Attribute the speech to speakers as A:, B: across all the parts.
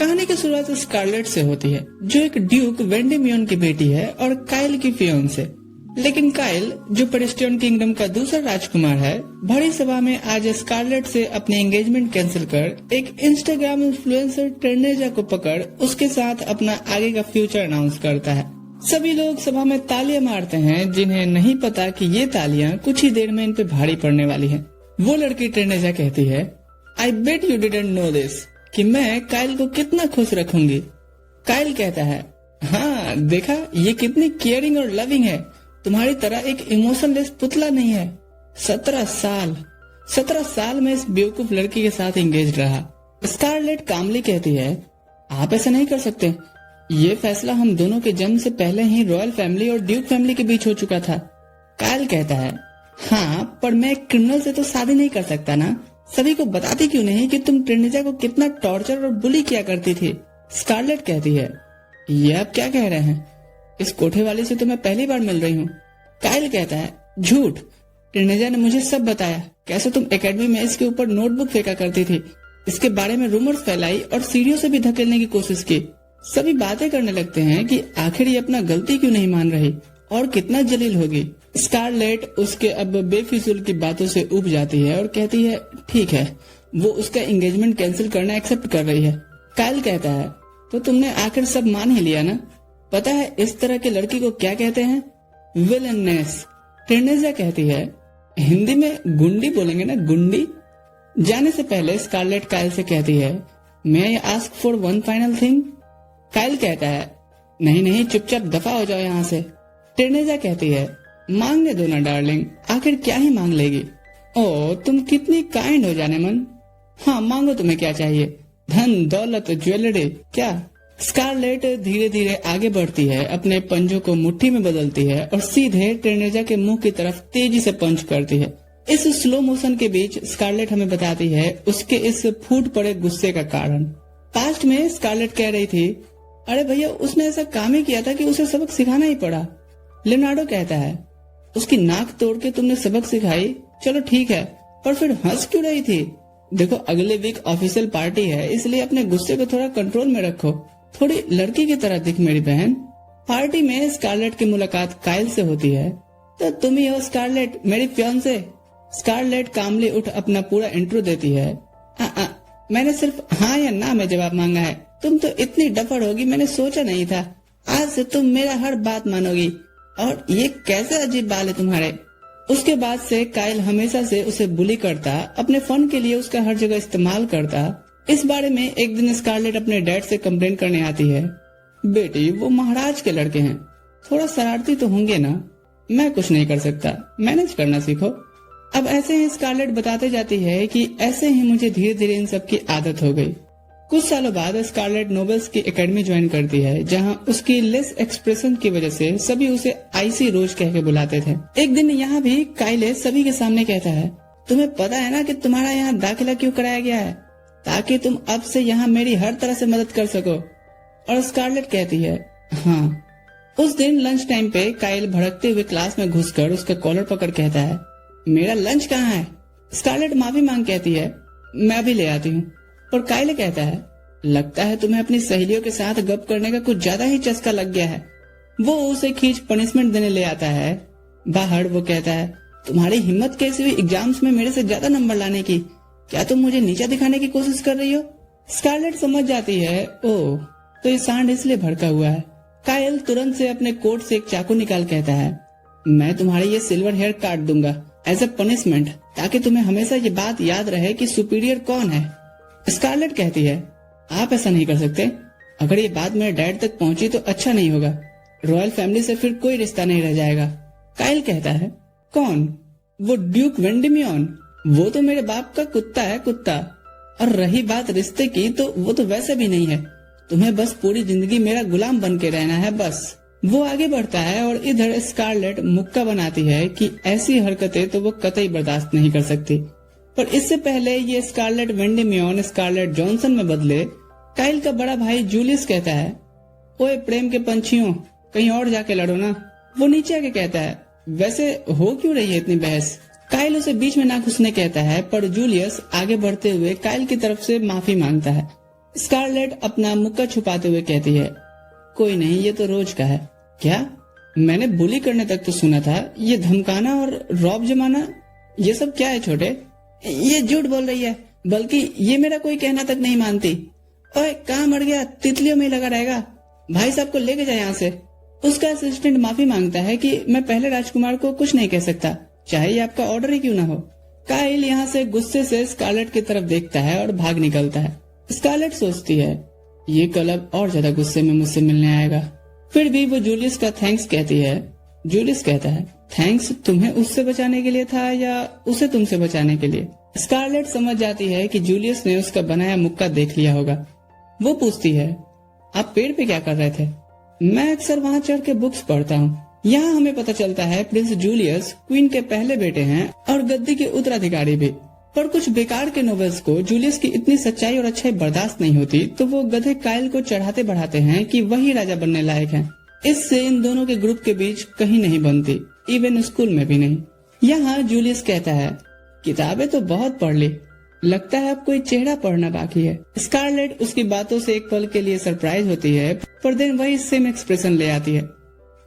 A: कहानी की शुरुआत स्कारलेट से होती है, जो एक ड्यूक वेंडेमियन की बेटी है और काइल की फियोंसे। लेकिन काइल, जो पेरिस्टियन किंगडम का दूसरा राजकुमार है, भरी सभा में आज स्कारलेट से अपनी एंगेजमेंट कैंसिल कर एक इंस्टाग्राम इन्फ्लुएंसर टेर्नेजा को पकड़ उसके साथ अपना आगे का फ्यूचर अनाउंस करता है। सभी लोग सभा में तालियां मारते हैं, जिन्हें नहीं पता कि ये तालियां कुछ ही देर में इन पे भारी पड़ने वाली हैं। वो लड़की टेर्नेजा कहती है, I bet you didn't know this, कि मैं काइल को कितना खुश रखूंगी। काइल कहता है, हाँ देखा, ये कितनी केयरिंग और लविंग है, तुम्हारी तरह एक इमोशनलेस पुतला नहीं है। 17 साल में इस बेवकूफ लड़की के साथ एंगेज रहा। स्कारलेट कामली कहती है, आप ऐसा नहीं कर सकते, ये फैसला हम दोनों के जन्म से पहले ही रॉयल फैमिली और ड्यूक फैमिली के बीच हो चुका था। काइल कहता है, हाँ पर मैं एक क्रिमिनल से तो शादी नहीं कर सकता ना, सभी को बताती क्यों नहीं कि तुम टेर्नेजा को कितना टॉर्चर और बुली किया करती थी। स्कारलेट कहती है, ये आप क्या कह रहे हैं, इस कोठे वाली से तो मैं पहली बार मिल रही हूँ। काइल कहता है, झूठ, टेर्नेजा ने मुझे सब बताया, कैसे तुम एकेडमी में इसके ऊपर नोटबुक फेंका करती थी, इसके बारे में रूमर्स फैलाई और सीढ़ियों से भी धकेलने की कोशिश की। सभी बातें करने लगते हैं कि आखिर ये अपना गलती क्यों नहीं मान रही और कितना जलील होगी। स्कारलेट उसके अब बेफिजूल की बातों से उब जाती है और कहती है, ठीक है, वो उसका एंगेजमेंट कैंसिल करना एक्सेप्ट कर रही है। काइल कहता है, तो तुमने आखिर सब मान ही लिया ना। पता है इस तरह की लड़की को क्या कहते हैं, विलनेस। टेर्नेजा कहती है, हिंदी में गुंडी बोलेंगे ना, गुंडी। जाने से पहले स्कारलेट काइल से कहती है, may I ask for one final thing. Kyle कहता है, नहीं चुपचाप दफा हो जाओ यहाँ से। टेर्नेजा कहती है, मांगने दो ना डार्लिंग, आखिर क्या ही मांग लेगी। ओ तुम कितनी काइंड हो जाने मन। हाँ मांगो, तुम्हें क्या चाहिए, धन दौलत ज्वेलरी क्या। स्कारलेट धीरे धीरे आगे बढ़ती है, अपने पंजों को मुट्ठी में बदलती है और सीधे टेर्नेजा के मुंह की तरफ तेजी से पंच करती है। इस स्लो मोशन के बीच स्कारलेट हमें बताती है उसके इस फूट पड़े गुस्से का कारण। पास्ट में स्कारलेट कह रही थी, अरे भैया उसने ऐसा काम ही किया था कि उसे सबक सिखाना ही पड़ा। लियोनार्डो कहता है, उसकी नाक तोड़ के तुमने सबक सिखाई, चलो ठीक है, पर फिर हंस क्यों रही थी। देखो अगले वीक ऑफिशियल पार्टी है, इसलिए अपने गुस्से को थोड़ा कंट्रोल में रखो, थोड़ी लड़की की तरह दिख मेरी बहन। पार्टी में स्कारलेट की मुलाकात काइल से होती है। तो तुम ही हो स्कारलेट, मेरी फियांसे। स्कारलेट कामली उठ अपना पूरा इंट्रो देती है। मैंने सिर्फ हाँ या ना में जवाब मांगा है, तुम तो इतनी डफर होगी मैंने सोचा नहीं था। आज से तुम मेरा हर बात मानोगी, और ये कैसे अजीब बाल है तुम्हारे। उसके बाद से काइल हमेशा से उसे बुली करता, अपने फन के लिए उसका हर जगह इस्तेमाल करता। इस बारे में एक दिन स्कारलेट अपने डैड से कंप्लेन करने आती है, बेटी वो महाराज के लड़के हैं, थोड़ा शरारती तो होंगे ना, मैं कुछ नहीं कर सकता, मैनेज करना सीखो। अब ऐसे ही स्कारलेट बताते जाती है कि ऐसे ही मुझे धीरे धीरे इन सब की आदत हो गई। कुछ सालों बाद स्कारलेट नोबल्स की एकेडमी ज्वाइन करती है, जहां उसकी लेस एक्सप्रेशन की वजह से सभी उसे आईसी रोज कह के बुलाते थे। एक दिन यहाँ भी काइल सभी के सामने कहता है, तुम्हें पता है ना कि तुम्हारा यहाँ दाखिला क्यों कराया गया है, ताकि तुम अब से यहाँ मेरी हर तरह से मदद कर सको। और स्कारलेट कहती है, हाँ। उस दिन लंच टाइम पे काइल भड़कते हुए क्लास में घुसकर उसका कॉलर पकड़ कहता है, मेरा लंच कहाँ है। स्कारलेट माफी मांग कहती है, मैं अभी ले आती हूँ। और काइल कहता है, लगता है तुम्हें अपनी सहेलियों के साथ गप करने का कुछ ज्यादा ही चस्का लग गया है। वो उसे खींच पनिशमेंट देने ले आता है। बाहर वो कहता है, तुम्हारी हिम्मत कैसी हुई एग्जाम्स में मेरे से ज्यादा नंबर लाने की, क्या तुम मुझे नीचा दिखाने की कोशिश कर रही हो। स्कारलेट समझ जाती है, ओह तो ये सांड इसलिए भड़का हुआ है। काइल तुरंत से अपने कोट से एक चाकू निकाल कहता है, मैं तुम्हारी ये सिल्वर हेयर काट दूंगा एज ए पनिशमेंट, ताकि तुम्हें हमेशा ये बात याद रहे कि सुपीरियर कौन है। स्कारलेट कहती है, आप ऐसा नहीं कर सकते, अगर ये बात मेरे डैड तक पहुंची तो अच्छा नहीं होगा, रॉयल फैमिली से फिर कोई रिश्ता नहीं रह जाएगा। काइल कहता है, कौन, वो ड्यूक वेंडेमियन, वो तो मेरे बाप का कुत्ता है, कुत्ता। और रही बात रिश्ते की, तो वो तो वैसे भी नहीं है, तुम्हें बस पूरी जिंदगी मेरा गुलाम बन के रहना है बस। वो आगे बढ़ता है और इधर स्कारलेट मुक्का बनाती है कि ऐसी हरकतें तो वो कतई बर्दाश्त नहीं कर सकती। पर इससे पहले ये स्कारलेट वेंडेमियन स्कारलेट जॉनसन में बदले, काइल का बड़ा भाई जूलियस कहता है, ओए प्रेम के पंछियों, कहीं और जाके लड़ो ना। वो नीचे आके कहता है, वैसे हो क्यों रही है इतनी बहस। काइल उसे बीच में ना घुसने कहता है, पर जूलियस आगे बढ़ते हुए काइल की तरफ से माफी मांगता है। स्कारलेट अपना मुक्का छुपाते हुए कहती है, कोई नहीं, ये तो रोज का है। क्या? मैंने बुली करने तक तो सुना था, ये धमकाना और रौब जमाना ये सब क्या है छोटे? ये झूठ बोल रही है, बल्कि ये मेरा कोई कहना तक नहीं मानती। ओए कहाँ मर गया, तितलियों में लगा रहेगा। भाई साहब को लेके जाए यहाँ से। उसका असिस्टेंट माफी मांगता है कि मैं पहले राजकुमार को कुछ नहीं कह सकता, चाहे ये आपका ऑर्डर ही क्यों ना हो। काइल यहाँ से गुस्से से स्कारलेट की तरफ देखता है और भाग निकलता है। स्कारलेट सोचती है, ये कल अब और ज्यादा गुस्से में मुझसे मिलने आएगा। फिर भी वो जूलियस का थैंक्स कहती है। जूलियस कहता है, थैंक्स तुम्हें उससे बचाने के लिए था या उसे तुमसे बचाने के लिए? स्कारलेट समझ जाती है कि जूलियस ने उसका बनाया मुक्का देख लिया होगा। वो पूछती है, आप पेड़ पे क्या कर रहे थे? मैं अक्सर वहाँ चढ़ के बुक्स पढ़ता हूँ। यहाँ हमें पता चलता है प्रिंस जूलियस क्वीन के पहले बेटे हैं और गद्दी के उत्तराधिकारी भी। पर कुछ बेकार के नॉवेल्स को जूलियस की इतनी सच्चाई और अच्छाई बर्दाश्त नहीं होती, तो वो गधे काइल को चढ़ाते बढ़ाते हैं कि वही राजा बनने लायक हैं। इससे इन दोनों के ग्रुप के बीच कहीं नहीं बनती, इवन स्कूल में भी नहीं। यहाँ जूलियस कहता है, किताबें तो बहुत पढ़ ली, लगता है अब कोई चेहरा पढ़ना बाकी है। स्कारलेट उसकी बातों से एक पल के लिए सरप्राइज होती है, पर दिन वही सेम एक्सप्रेशन ले आती है।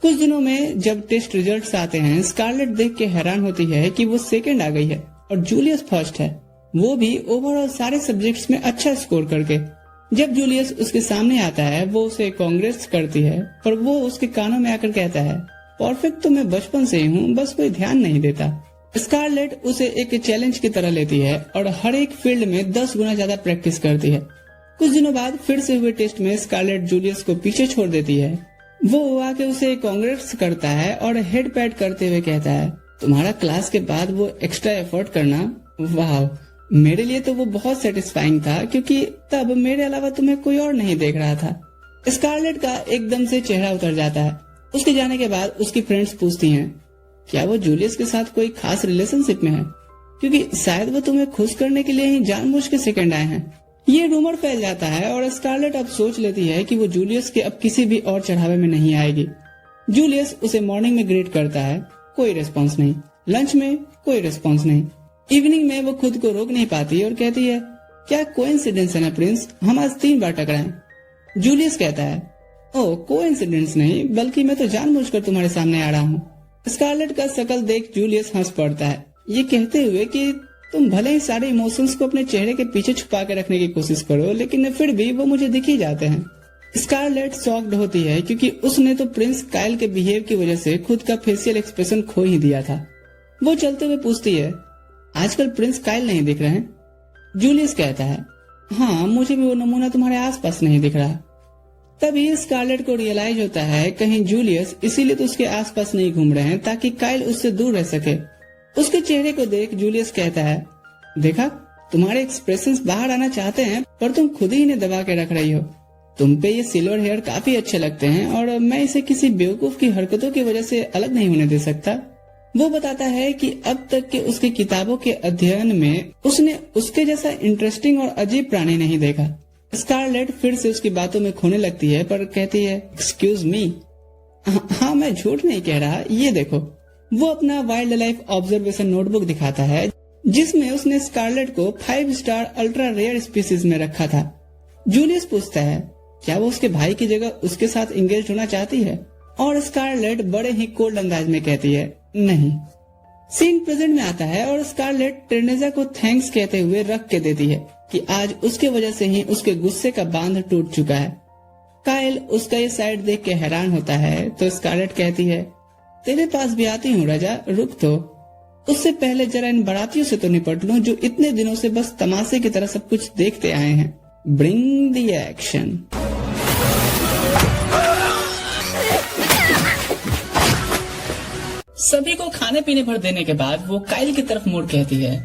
A: कुछ दिनों में जब टेस्ट रिजल्ट्स आते हैं, स्कारलेट देख के हैरान होती है कि वो सेकंड आ गई है और जूलियस फर्स्ट है, वो भी ओवरऑल सारे सब्जेक्ट्स में अच्छा स्कोर करके। जब जूलियस उसके सामने आता है, वो उसे कांग्रेस करती है, पर वो उसके कानों में आकर कहता है, परफेक्ट तो मैं बचपन से ही हूँ, बस कोई ध्यान नहीं देता। स्कारलेट उसे एक चैलेंज की तरह लेती है और हर एक फील्ड में 10 गुना ज्यादा प्रैक्टिस करती है। कुछ दिनों बाद फिर से हुए टेस्ट में स्कारलेट जूलियस को पीछे छोड़ देती है। वो आके उसे कांग्रेस करता है और हेड पैट करते हुए कहता है, तुम्हारा क्लास के बाद वो एक्स्ट्रा एफर्ट करना, वाह, मेरे लिए तो वो बहुत सेटिस्फाइंग था, क्योंकि तब मेरे अलावा तुम्हें कोई और नहीं देख रहा था। स्कारलेट का एकदम से चेहरा उतर जाता है। उसके जाने के बाद उसकी फ्रेंड्स पूछती हैं, क्या वो जूलियस के साथ कोई खास रिलेशनशिप में है? क्योंकि शायद वो तुम्हें खुश करने के लिए ही जानबूझ के सेकंड आए हैं। ये रूमर फैल जाता है और स्कारलेट अब सोच लेती है कि वो जूलियस के अब किसी भी और चढ़ावे में नहीं आएगी। जूलियस उसे मॉर्निंग में ग्रीट करता है, कोई रिस्पॉन्स नहीं। लंच में कोई रिस्पॉन्स नहीं। इवनिंग में वो खुद को रोक नहीं पाती और कहती है, क्या कोइंसिडेंस है ना प्रिंस, हम आज 3 बार टकराए। जूलियस कहता है, ओह कोइंसिडेंस नहीं, बल्कि मैं तो जानबूझकर तुम्हारे सामने आ रहा हूँ। स्कारलेट का शकल देख जूलियस हंस पड़ता है, ये कहते हुए कि तुम भले ही सारे इमोशंस को अपने चेहरे के पीछे छुपा के रखने की कोशिश करो, लेकिन फिर भी वो मुझे दिख ही जाते हैं। स्कारलेट शॉक्ड होती है, क्योंकि उसने तो प्रिंस काइल के बिहेव की वजह से खुद का फेशियल एक्सप्रेशन खो ही दिया था। वो चलते हुए पूछती है, आजकल प्रिंस काइल नहीं दिख रहे हैं? जूलियस कहता है, हाँ, मुझे भी वो नमूना तुम्हारे आसपास नहीं दिख रहा। तभी स्कारलेट को रियलाइज होता है कहीं जूलियस इसीलिए तो उसके आसपास नहीं घूम रहे हैं ताकि काइल उससे दूर रह सके। उसके चेहरे को देख जूलियस कहता है, देखा, तुम्हारे एक्सप्रेशंस बाहर आना चाहते हैं, पर तुम खुद ही इन्हें दबा के रख रही हो। तुम पे ये सिल्वर हेयर काफी अच्छे लगते हैं और मैं इसे किसी बेवकूफ की हरकतों की वजह से अलग नहीं होने दे सकता। वो बताता है कि अब तक के उसकी किताबों के अध्ययन में उसने उसके जैसा इंटरेस्टिंग और अजीब प्राणी नहीं देखा। स्कारलेट फिर से उसकी बातों में खोने लगती है, पर कहती है, एक्सक्यूज मी, हाँ मैं झूठ नहीं कह रहा, ये देखो। वो अपना वाइल्ड लाइफ ऑब्जर्वेशन नोटबुक दिखाता है, जिसमें उसने स्कारलेट को 5 स्टार अल्ट्रा रेयर स्पीसीज में रखा था। जूलियस पूछता है, क्या वो उसके भाई की जगह उसके साथ एंगेज होना चाहती है? और स्कारलेट बड़े ही कोल्ड अंदाज में कहती है, नहीं। सीन प्रेजेंट में आता है और स्कारलेट टेरेसा को थैंक्स कहते हुए रख के देती है कि आज उसके वजह से ही उसके गुस्से का बांध टूट चुका है। काइल उसका ये साइड देख के हैरान होता है, तो स्कारलेट कहती है, तेरे पास भी आती हूँ राजा, रुक तो। उससे पहले जरा इन बारातियों से तो निपट लूं जो इतने दिनों से बस तमाशे की तरह सब कुछ देखते आए हैं। Bring the action. सभी को खाने पीने भर देने के बाद वो काइल की तरफ मुड़ कहती है,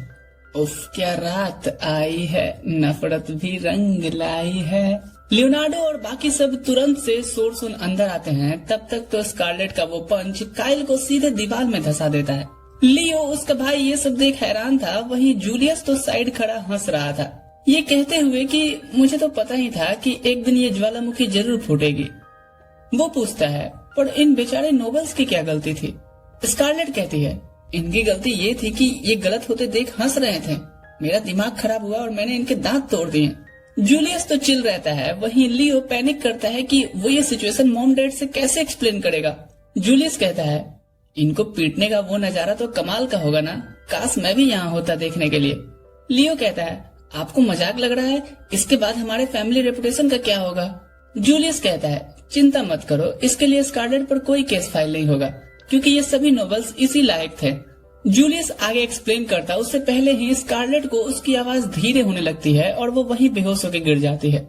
A: उफ क्या रात आई है, नफरत भी रंग लाई है। लियोनार्डो और बाकी सब तुरंत से शोर सुन अंदर आते हैं। तब तक तो स्कारलेट का वो पंच काइल को सीधे दीवार में धंसा देता है। लियो उसका भाई ये सब देख हैरान था, वहीं जूलियस तो साइड खड़ा हंस रहा था, ये कहते हुए कि मुझे तो पता ही था कि एक दिन ये ज्वालामुखी जरूर फूटेगी। वो पूछता है, पर इन बेचारे नोबल्स की क्या गलती थी? स्कारलेट कहती है, इनकी गलती ये थी कि ये गलत होते देख हंस रहे थे। मेरा दिमाग खराब हुआ और मैंने इनके दांत तोड़ दिए। जूलियस तो चिल रहता है, वहीं लियो पैनिक करता है कि वो ये सिचुएशन मॉम डैड से कैसे एक्सप्लेन करेगा। जूलियस कहता है, इनको पीटने का वो नजारा तो कमाल का होगा ना, काश मैं भी यहाँ होता देखने के लिए। लियो कहता है, आपको मजाक लग रहा है, इसके बाद हमारे फैमिली रेपुटेशन का क्या होगा। जूलियस कहता है, चिंता मत करो, इसके लिए स्कारलेट पर कोई केस फाइल नहीं होगा, क्योंकि ये सभी नॉवेल्स इसी लायक थे। जूलियस आगे एक्सप्लेन करता उससे पहले ही स्कारलेट को उसकी आवाज धीरे होने लगती है और वो वहीं बेहोश होकर गिर जाती है।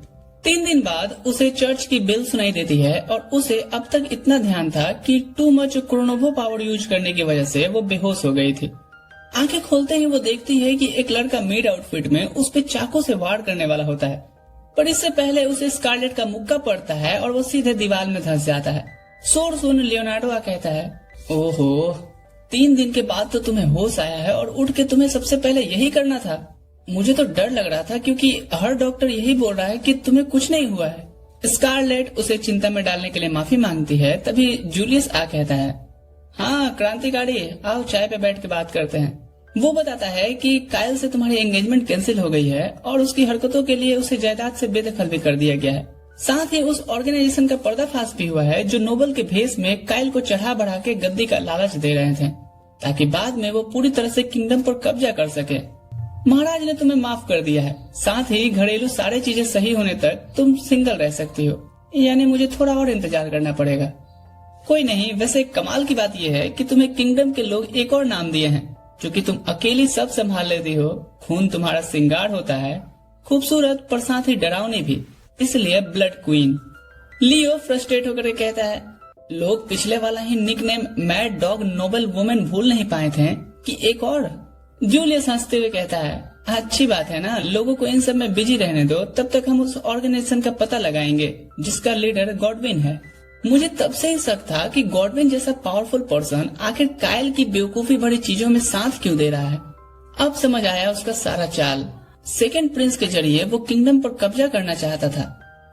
A: 3 दिन बाद उसे चर्च की बेल सुनाई देती है और उसे अब तक इतना ध्यान था कि टू मच क्रोनोवो पावर यूज करने की वजह से वो बेहोश हो गई थी। आंखें खोलते ही वो देखती है कि एक लड़का मेड आउटफिट में उस पे चाकू से वार करने वाला होता है, पर इससे पहले उसे स्कारलेट का मुक्का पड़ता है और वो सीधे दीवार में धंस जाता है। शोर सुन लियोनार्डो कहता है, ओहो, 3 दिन के बाद तो तुम्हें होश आया है और उठ के तुम्हें सबसे पहले यही करना था। मुझे तो डर लग रहा था क्योंकि हर डॉक्टर यही बोल रहा है कि तुम्हें कुछ नहीं हुआ है। स्कारलेट उसे चिंता में डालने के लिए माफी मांगती है। तभी जूलियस कहता है, हाँ क्रांतिकारी, आओ चाय पे बैठ के बात करते हैं। वो बताता है कि कायल से तुम्हारी एंगेजमेंट कैंसिल हो गई है और उसकी हरकतों के लिए उसे जायदाद से बेदखल भी कर दिया गया है। साथ ही उस ऑर्गेनाइजेशन का पर्दाफाश भी हुआ है जो नोबल के भेष में कायल को चढ़ा बढ़ा के गद्दी का लालच दे रहे थे, ताकि बाद में वो पूरी तरह से किंगडम पर कब्जा कर सके। महाराज ने तुम्हें माफ कर दिया है, साथ ही घरेलू सारी चीजें सही होने तक तुम सिंगल रह सकती हो, यानी मुझे थोड़ा और इंतजार करना पड़ेगा। कोई नहीं, वैसे कमाल की बात यह है कि तुम्हें किंगडम के लोग एक और नाम दिए हैं, क्योंकि तुम अकेली सब संभाल लेती हो, खून तुम्हारा श्रृंगार होता है, खूबसूरत पर साथ ही डरावनी भी, इसलिए ब्लड क्वीन। लियो फ्रस्ट्रेट होकर कहता है, लोग पिछले वाला ही nickname mad dog noble women भूल नहीं पाए थे कि एक और। जूलियस हंसते हुए कहता है, अच्छी बात है ना, लोगों को इन सब में बिजी रहने दो, तब तक हम उस ऑर्गेनाइजेशन का पता लगाएंगे जिसका लीडर गॉडविन है। मुझे तब से ही शक था कि गॉडविन जैसा पावरफुल पर्सन आखिर कायल की बेवकूफी भरी चीजों में साथ क्यों दे रहा है। अब समझ आया उसका सारा चाल। सेकंड प्रिंस के जरिए वो किंगडम पर कब्जा करना चाहता था।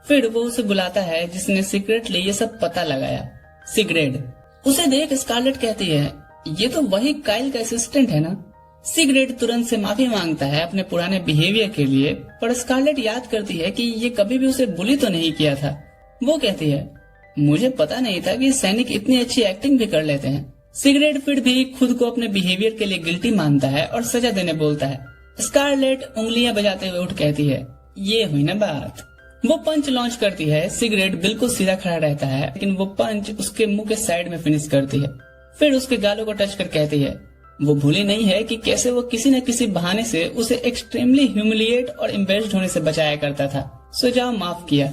A: फिर वो उसे बुलाता है जिसने सीक्रेटली ये सब पता लगाया, सिगरेड। उसे देख स्कारलेट कहती है, ये तो वही कायल का असिस्टेंट है ना। सिगरेट तुरंत से माफी मांगता है अपने पुराने बिहेवियर के लिए, पर स्कारलेट याद करती है कि ये कभी भी उसे बुली तो नहीं किया था। वो कहती है, मुझे पता नहीं था कि सैनिक इतनी अच्छी एक्टिंग भी कर लेते हैं। सिगरेट फिर भी खुद को अपने बिहेवियर के लिए गिल्टी मानता है और सजा देने बोलता है। स्कारलेट उंगलियां बजाते हुए उठ कहती है, ये हुई ना बात। वो पंच लॉन्च करती है। सिगरेट बिल्कुल सीधा खड़ा रहता है, लेकिन वो पंच उसके मुंह के साइड में फिनिश करती है। फिर उसके गालों को टच कर कहती है, वो भूली नहीं है कि कैसे वो किसी न किसी बहाने से उसे एक्सट्रीमली ह्यूमिलिएट और एम्बेरस्ड होने से बचाया करता था। सो जाओ, माफ किया।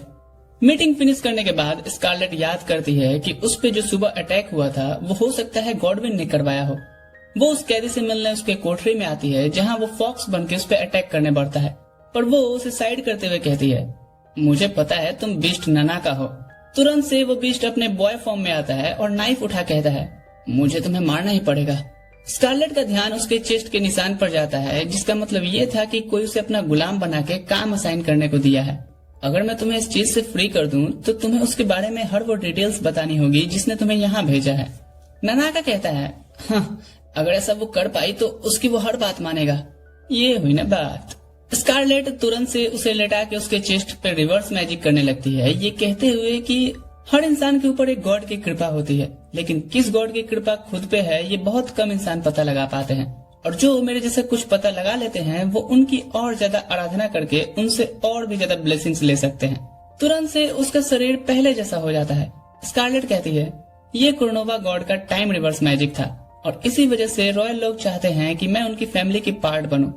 A: मीटिंग फिनिश करने के बाद स्कारलेट याद करती है कि उस पे जो सुबह अटैक हुआ था वो हो सकता है गॉडविन ने करवाया हो। वो उस कैदी से मिलने उसके कोठरी में आती है जहाँ वो फॉक्स बन के उस पे अटैक करने बढ़ता है, पर वो उसे साइड करते हुए कहती है, मुझे पता है तुम बीस्ट नना का हो। तुरंत से वो बीस्ट अपने बॉय फॉर्म में आता है और नाइफ उठा कहता है, मुझे तुम्हें मारना ही पड़ेगा। स्कारलेट का ध्यान उसके चेस्ट के निशान पर जाता है, जिसका मतलब ये था कि कोई उसे अपना गुलाम बना के काम असाइन करने को दिया है। अगर मैं तुम्हें इस चीज से फ्री कर दूं तो तुम्हें उसके बारे में हर वो डिटेल्स बतानी होगी जिसने तुम्हें यहाँ भेजा है। ननाका कहता है, हाँ, अगर ऐसा वो कर पाई तो उसकी वो हर बात मानेगा। ये हुई ना बात। स्कारलेट तुरंत से उसे लेटा के उसके चेस्ट पे रिवर्स मैजिक करने लगती है, ये कहते हुए कि हर इंसान के ऊपर एक गॉड की कृपा होती है, लेकिन किस गॉड की कृपा खुद पे है ये बहुत कम इंसान पता लगा पाते हैं, और जो मेरे जैसे कुछ पता लगा लेते हैं वो उनकी और ज्यादा आराधना करके उनसे और भी ज्यादा ब्लेसिंग्स ले सकते हैं। तुरंत से उसका शरीर पहले जैसा हो जाता है। स्कारलेट कहती है, ये क्रोनोवा गॉड का टाइम रिवर्स मैजिक था और इसी वजह से रॉयल लोग चाहते हैं कि मैं उनकी फैमिली की पार्ट बनूं।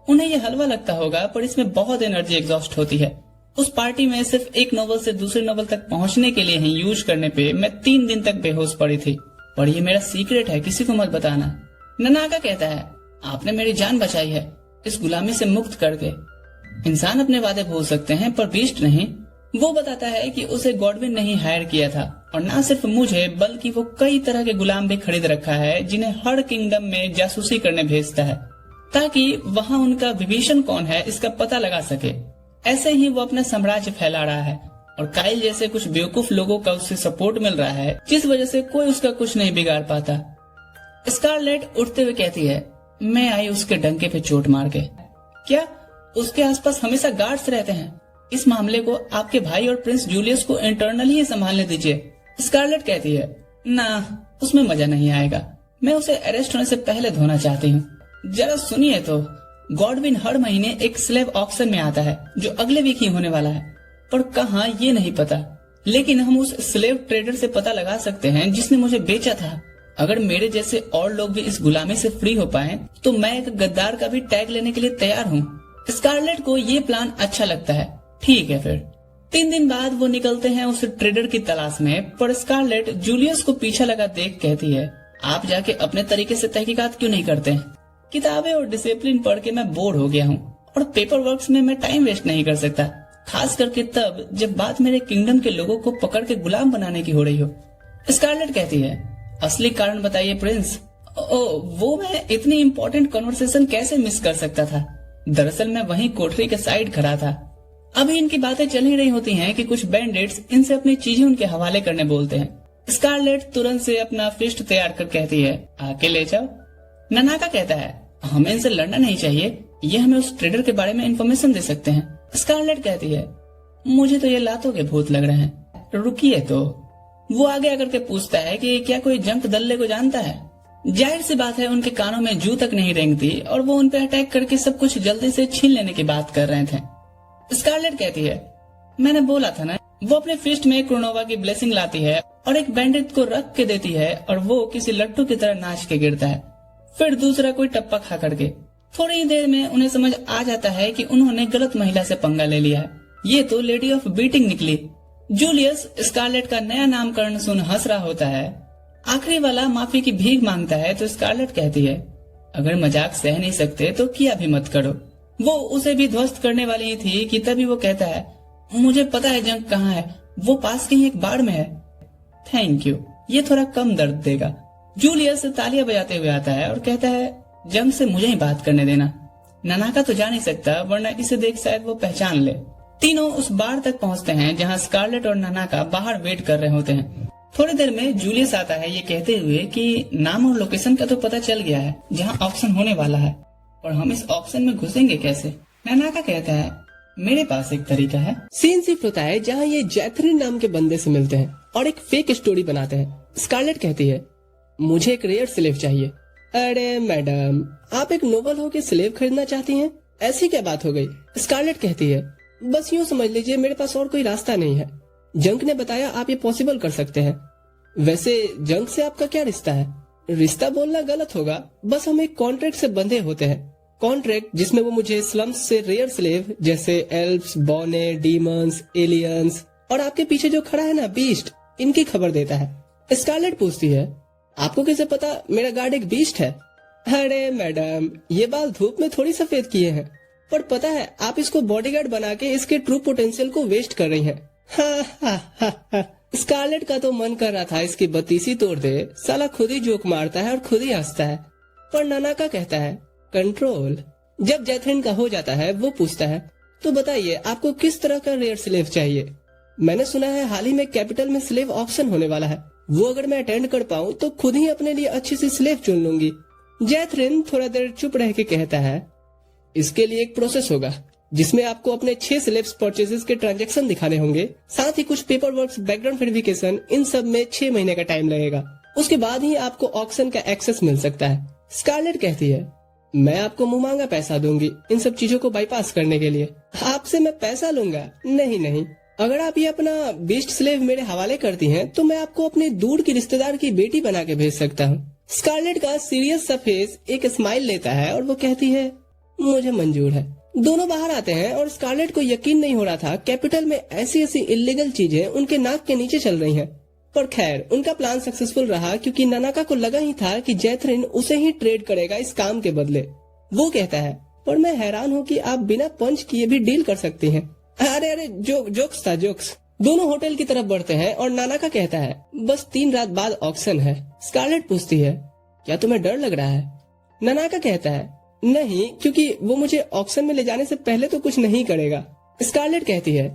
A: उन्हें ये हलवा लगता होगा, पर इसमें बहुत एनर्जी एग्जॉस्ट होती है। उस पार्टी में सिर्फ एक नोबल से दूसरे नोबल तक पहुंचने के लिए ही यूज करने पे मैं 3 दिन तक बेहोश पड़ी थी, पर ये मेरा सीक्रेट है, किसी को मत बताना। ननाका कहता है, आपने मेरी जान बचाई है इस गुलामी से मुक्त करके। इंसान अपने वादे भूल सकते हैं पर बीस्ट नहीं। वो बताता है कि उसे गॉडविन ने ही हायर किया था, और न सिर्फ मुझे बल्कि वो कई तरह के गुलाम भी खरीद रखा है जिन्हें हर किंगडम में जासूसी करने भेजता है, ताकि वहाँ उनका विभीषण कौन है इसका पता लगा सके। ऐसे ही वो अपना साम्राज्य फैला रहा है और काइल जैसे कुछ बेवकूफ लोगों का उससे सपोर्ट मिल रहा है, जिस वजह से कोई उसका कुछ नहीं बिगाड़ पाता। स्कारलेट उठते हुए कहती है, मैं आई उसके डंके पे चोट मार के। क्या उसके आसपास हमेशा गार्ड्स रहते हैं? इस मामले को आपके भाई और प्रिंस जूलियस को इंटरनली ही संभालने दीजिए। स्कारलेट कहती है, ना, उसमें मजा नहीं आएगा। मैं उसे अरेस्ट होने से पहले धोना चाहती हूँ। जरा सुनिए तो, गॉडविन हर महीने एक स्लेव ऑक्शन में आता है जो अगले वीक ही होने वाला है, पर कहाँ ये नहीं पता। लेकिन हम उस स्लेव ट्रेडर से पता लगा सकते हैं जिसने मुझे बेचा था। अगर मेरे जैसे और लोग भी इस गुलामी से फ्री हो पाए तो मैं एक गद्दार का भी टैग लेने के लिए तैयार हूँ। स्कारलेट को ये प्लान अच्छा लगता है। ठीक है फिर 3 दिन बाद वो निकलते हैं उस ट्रेडर की तलाश में, पर स्कारलेट जूलियस को पीछा लगा देख कहती है, आप जाके अपने तरीके से तहकीकात क्यों नहीं करते? किताबें और डिसिप्लिन पढ़ के मैं बोर हो गया हूँ और पेपर वर्क्स में मैं टाइम वेस्ट नहीं कर सकता, खास करके तब जब बात मेरे किंगडम के लोगों को पकड़ के गुलाम बनाने की हो रही हो। स्कारलेट कहती है, असली कारण बताइए प्रिंस। वो मैं इतनी इम्पोर्टेंट कन्वर्सेशन कैसे मिस कर सकता था? दरअसल मैं वहीं कोठरी के साइड खड़ा था। अभी इनकी बातें चल ही रही होती हैं कि कुछ बैंडिट्स इनसे अपनी चीजें उनके हवाले करने बोलते हैं। स्कारलेट तुरंत से अपना फिस्ट तैयार कर कहती है, आके ले जाओ। ननाका कहता है, हमें इनसे लड़ना नहीं चाहिए, ये हमें उस ट्रेडर के बारे में इंफॉर्मेशन दे सकते हैं। स्कारलेट कहती है, मुझे तो ये लातों के भूत लग रहे हैं, रुकिए तो। वो आगे आकर के पूछता है कि क्या कोई जंक दल्ले को जानता है? जाहिर सी बात है उनके कानों में जू तक नहीं रेंगती और वो उन पे अटैक करके सब कुछ जल्दी से छीन लेने की बात कर रहे थे। स्कारलेट कहती है, मैंने बोला था ना। वो अपने फिस्ट में क्रोनोवा की ब्लेसिंग लाती है और एक बैंडिट को रख के देती है और वो किसी लट्टू की तरह नाच के गिरता है। फिर दूसरा कोई टप्पा खा करके थोड़ी देर में उन्हें समझ आ जाता है कि उन्होंने गलत महिला से पंगा ले लिया है। ये तो लेडी ऑफ बीटिंग निकली। जूलियस स्कारलेट का नया नामकरण सुन हंस रहा होता है। आखिरी वाला माफी की भीख मांगता है तो स्कारलेट कहती है, अगर मजाक सह नहीं सकते तो किया भी मत करो। वो उसे भी ध्वस्त करने वाली ही थी कि तभी वो कहता है, मुझे पता है जंग कहाँ है, वो पास कहीं एक बाड़ में है। थैंक यू, ये थोड़ा कम दर्द देगा। जूलियस तालियां बजाते हुए आता है और कहता है, जंग से मुझे ही बात करने देना। ननाका तो जा नहीं सकता, वरना इसे देख शायद वो पहचान ले। तीनों उस बार तक पहुंचते हैं जहां स्कारलेट और ननाका बाहर वेट कर रहे होते हैं। थोड़ी देर में जूलियस आता है ये कहते हुए कि नाम और लोकेशन का तो पता चल गया है जहां ऑक्शन होने वाला है, और हम इस ऑक्शन में घुसेंगे कैसे? ननाका कहता है, मेरे पास एक तरीका है।
B: सीन शिफ्ट होता है जहाँ ये जैथरिन नाम के बंदे से मिलते हैं और एक फेक स्टोरी बनाते हैं। स्कारलेट कहती है, मुझे एक रेयर स्लेव चाहिए। अरे मैडम, आप एक नोबल हो के स्लेव खरीदना चाहती हैं? ऐसी क्या बात हो गई? स्कारलेट कहती है, बस यूँ समझ लीजिए मेरे पास और कोई रास्ता नहीं है। जंक ने बताया आप ये पॉसिबल कर सकते हैं। वैसे जंक से आपका क्या रिश्ता है? रिश्ता बोलना गलत होगा, बस हम एक कॉन्ट्रैक्ट से बंधे होते हैं। कॉन्ट्रैक्ट जिसमें वो मुझे स्लम्स से रेयर स्लेव जैसे एल्फ्स, बॉने, डीमंस, एलियंस और आपके पीछे जो खड़ा है ना बीस्ट, इनकी खबर देता है। स्कारलेट पूछती है, आपको कैसे पता मेरा गार्ड एक बीस्ट है? अरे मैडम, ये बाल धूप में थोड़ी सफेद किए हैं, पर पता है आप इसको बॉडीगार्ड बना के इसके ट्रू पोटेंशियल को वेस्ट कर रही हैं। स्कारलेट का तो मन कर रहा था इसकी बत्तीसी तोड़ दे, साला खुद ही जोक मारता है और खुद ही हंसता है। पर ननाका कहता है, कंट्रोल। जब जैथरिन का हो जाता है वो पूछता है, तो बताइए आपको किस तरह का रेयर स्लेव चाहिए? मैंने सुना है हाल ही में कैपिटल में स्लेव ऑक्शन होने वाला है, वो अगर मैं अटेंड कर पाऊँ तो खुद ही अपने लिए अच्छी सी स्लेव चुन लूंगी। जैथरिन थोड़ा देर चुप रह के कहता है, इसके लिए एक प्रोसेस होगा जिसमें आपको अपने 6 स्लेव्स परचेजेस के ट्रांजैक्शन दिखाने होंगे, साथ ही कुछ पेपर वर्क, बैकग्राउंड वेरिफिकेशन, इन सब में 6 महीने का टाइम लगेगा। उसके बाद ही आपको ऑक्शन का एक्सेस मिल सकता है। स्कारलेट कहती है, मैं आपको मुंह मांगा पैसा दूंगी इन सब चीजों को बाईपास करने के लिए। आपसे मैं पैसा लूंगा? नहीं नहीं, अगर आप ये अपना बीस्ट स्लेव मेरे हवाले करती हैं तो मैं आपको अपने दूर की रिश्तेदार की बेटी बना के भेज सकता हूँ। स्कारलेट का सीरियस सा फेस एक स्माइल लेता है और वो कहती है, मुझे मंजूर है। दोनों बाहर आते हैं और स्कारलेट को यकीन नहीं हो रहा था कैपिटल में ऐसी ऐसी इलीगल चीजें उनके नाक के नीचे चल रही हैं। पर खैर उनका प्लान सक्सेसफुल रहा क्योंकि ननाका को लगा ही था कि जैथरिन उसे ही ट्रेड करेगा इस काम के बदले। वो कहता है, पर मैं हैरान हूँ कि आप बिना पंच किए भी डील कर सकती हैं। अरे अरे जोक्स था जोक्स। दोनों होटल की तरफ बढ़ते हैं और ननाका कहता है, बस 3 रात बाद ऑक्शन है। स्कारलेट पूछती है, क्या तुम्हें डर लग रहा है? ननाका कहता है, नहीं, क्योंकि वो मुझे ऑक्शन में ले जाने से पहले तो कुछ नहीं करेगा। स्कारलेट कहती है,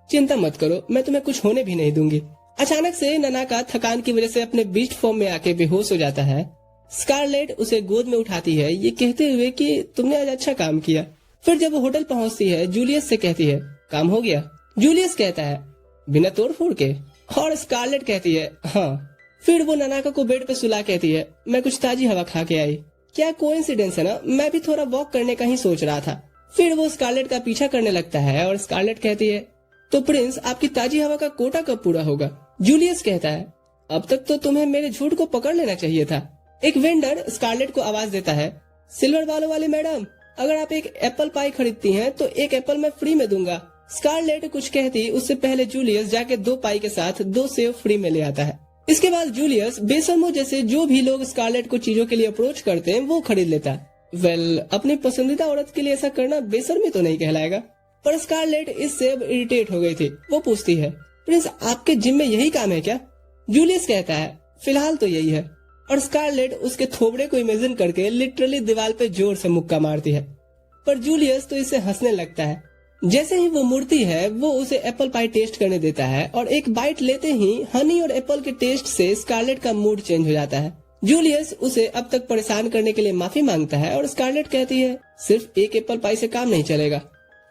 B: चिंता मत करो, मैं तुम्हें कुछ होने भी नहीं दूंगी। अचानक से ननाका थकान की वजह से अपने बीस्ट फॉर्म में आके बेहोश हो जाता है। स्कारलेट उसे गोद में उठाती है ये कहते हुए कि तुमने आज अच्छा काम किया। फिर जब वो होटल पहुंचती है जूलियस से कहती है, काम हो गया? जूलियस कहता है, बिना तोड़ फोड़ के। और स्कारलेट कहती है, हाँ। फिर वो ननाका को बेड पे सुला कहती है, मैं कुछ ताजी हवा खा के आई। क्या कोइंसिडेंस है ना, मैं भी थोड़ा वॉक करने का ही सोच रहा था। फिर वो स्कारलेट का पीछा करने लगता है और स्कारलेट कहती है, तो प्रिंस आपकी ताजी हवा का कोटा कब पूरा होगा? जूलियस कहता है, अब तक तो तुम्हें मेरे झूठ को पकड़ लेना चाहिए था। एक वेंडर स्कारलेट को आवाज देता है, सिल्वर बालों वाली मैडम, अगर आप एक एप्पल पाई खरीदती हैं तो एक एप्पल मैं फ्री में दूंगा। स्कारलेट कुछ कहती उससे पहले जूलियस जाके 2 पाई के साथ 2 सेव फ्री में ले आता है। इसके बाद जूलियस बेशर्मो जैसे जो भी लोग स्कारलेट को चीजों के लिए अप्रोच करते हैं वो खरीद लेता है। अपनी पसंदीदा औरत के लिए ऐसा करना बेशर्मी तो नहीं कहलाएगा। पर स्कारलेट इससे अब इरिटेट हो गई थी। वो पूछती है, प्रिंस आपके जिम में यही काम है क्या? जूलियस कहता है, फिलहाल तो यही है। और स्कारलेट उसके थोबड़े को इमेजिन करके लिटरली दीवार पे जोर से मुक्का मारती है। पर जूलियस तो इससे हंसने लगता है। जैसे ही वो मुड़ती है वो उसे एप्पल पाई टेस्ट करने देता है और एक बाइट लेते ही हनी और एप्पल के टेस्ट से स्कारलेट का मूड चेंज हो जाता है। जूलियस उसे अब तक परेशान करने के लिए माफी मांगता है और स्कारलेट कहती है, सिर्फ एक एप्पल पाई से काम नहीं चलेगा।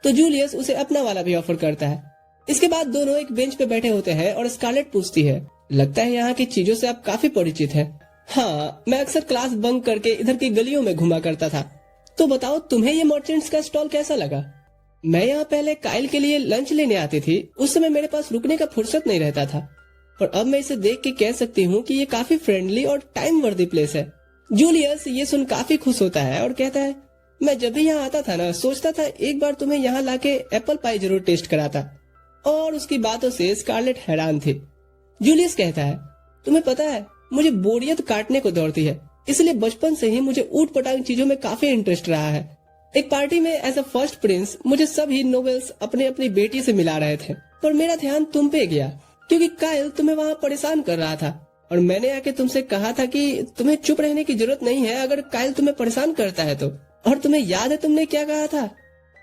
B: तो जूलियस उसे अपना वाला भी ऑफर करता है। इसके बाद दोनों एक बेंच पे बैठे होते हैं और स्कारलेट पूछती है, लगता है यहाँ की चीजों से आप काफी परिचित हैं। हाँ, मैं अक्सर क्लास बंक करके इधर की गलियों में घुमा करता था। तो बताओ तुम्हें ये मर्चेंट्स का स्टॉल कैसा लगा? मैं यहाँ पहले काइल के लिए लंच लेने आती थी, उस समय मेरे पास रुकने का फुर्सत नहीं रहता था, पर अब मैं इसे देख के कह सकती हूँ कि ये काफी फ्रेंडली और टाइम वर्दी प्लेस है। जूलियस ये सुन काफी खुश होता है और कहता है, मैं जब भी यहाँ आता था ना, सोचता था एक बार तुम्हें यहाँ लाके एप्पल पाई जरूर टेस्ट कराता। और उसकी बातों से स्कारलेट हैरान थी। जूलियस कहता है, तुम्हें पता है मुझे बोरियत काटने को दौड़ती है, इसलिए बचपन से ही मुझे ऊट पटांग चीजों में काफी इंटरेस्ट रहा है। एक पार्टी में एज अ फर्स्ट प्रिंस मुझे सभी नोबल्स अपने अपनी बेटी से मिला रहे थे, पर मेरा ध्यान तुम पे गया क्योंकि काइल तुम्हें वहाँ परेशान कर रहा था और मैंने आके तुमसे कहा था कि तुम्हें चुप रहने की जरूरत नहीं है अगर काइल तुम्हें परेशान करता है तो। और तुम्हें याद है तुमने क्या कहा था?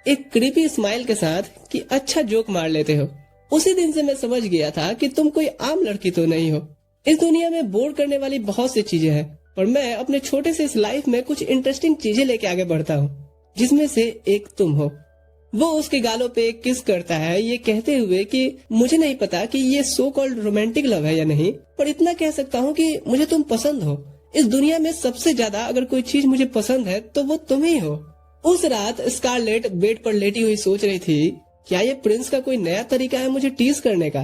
B: एक क्रीपी स्माइल के साथ कि अच्छा जोक मार लेते हो। उसी दिन से मैं समझ गया था कि तुम कोई आम लड़की तो नहीं हो। इस दुनिया में बोर करने वाली बहुत सी चीजें हैं, पर मैं अपने छोटे से इस लाइफ में कुछ इंटरेस्टिंग चीजें लेके आगे बढ़ता हूँ, जिसमें से एक तुम हो। वो उसके गालों पे किस करता है ये कहते हुए कि मुझे नहीं पता कि ये सो कॉल्ड रोमांटिक लव है या नहीं, पर इतना कह सकता हूँ कि मुझे तुम पसंद हो। इस दुनिया में सबसे ज्यादा अगर कोई चीज मुझे पसंद है तो वो तुम ही हो। उस रात स्कारलेट बेड पर लेटी हुई सोच रही थी, क्या ये प्रिंस का कोई नया तरीका है मुझे टीज करने का,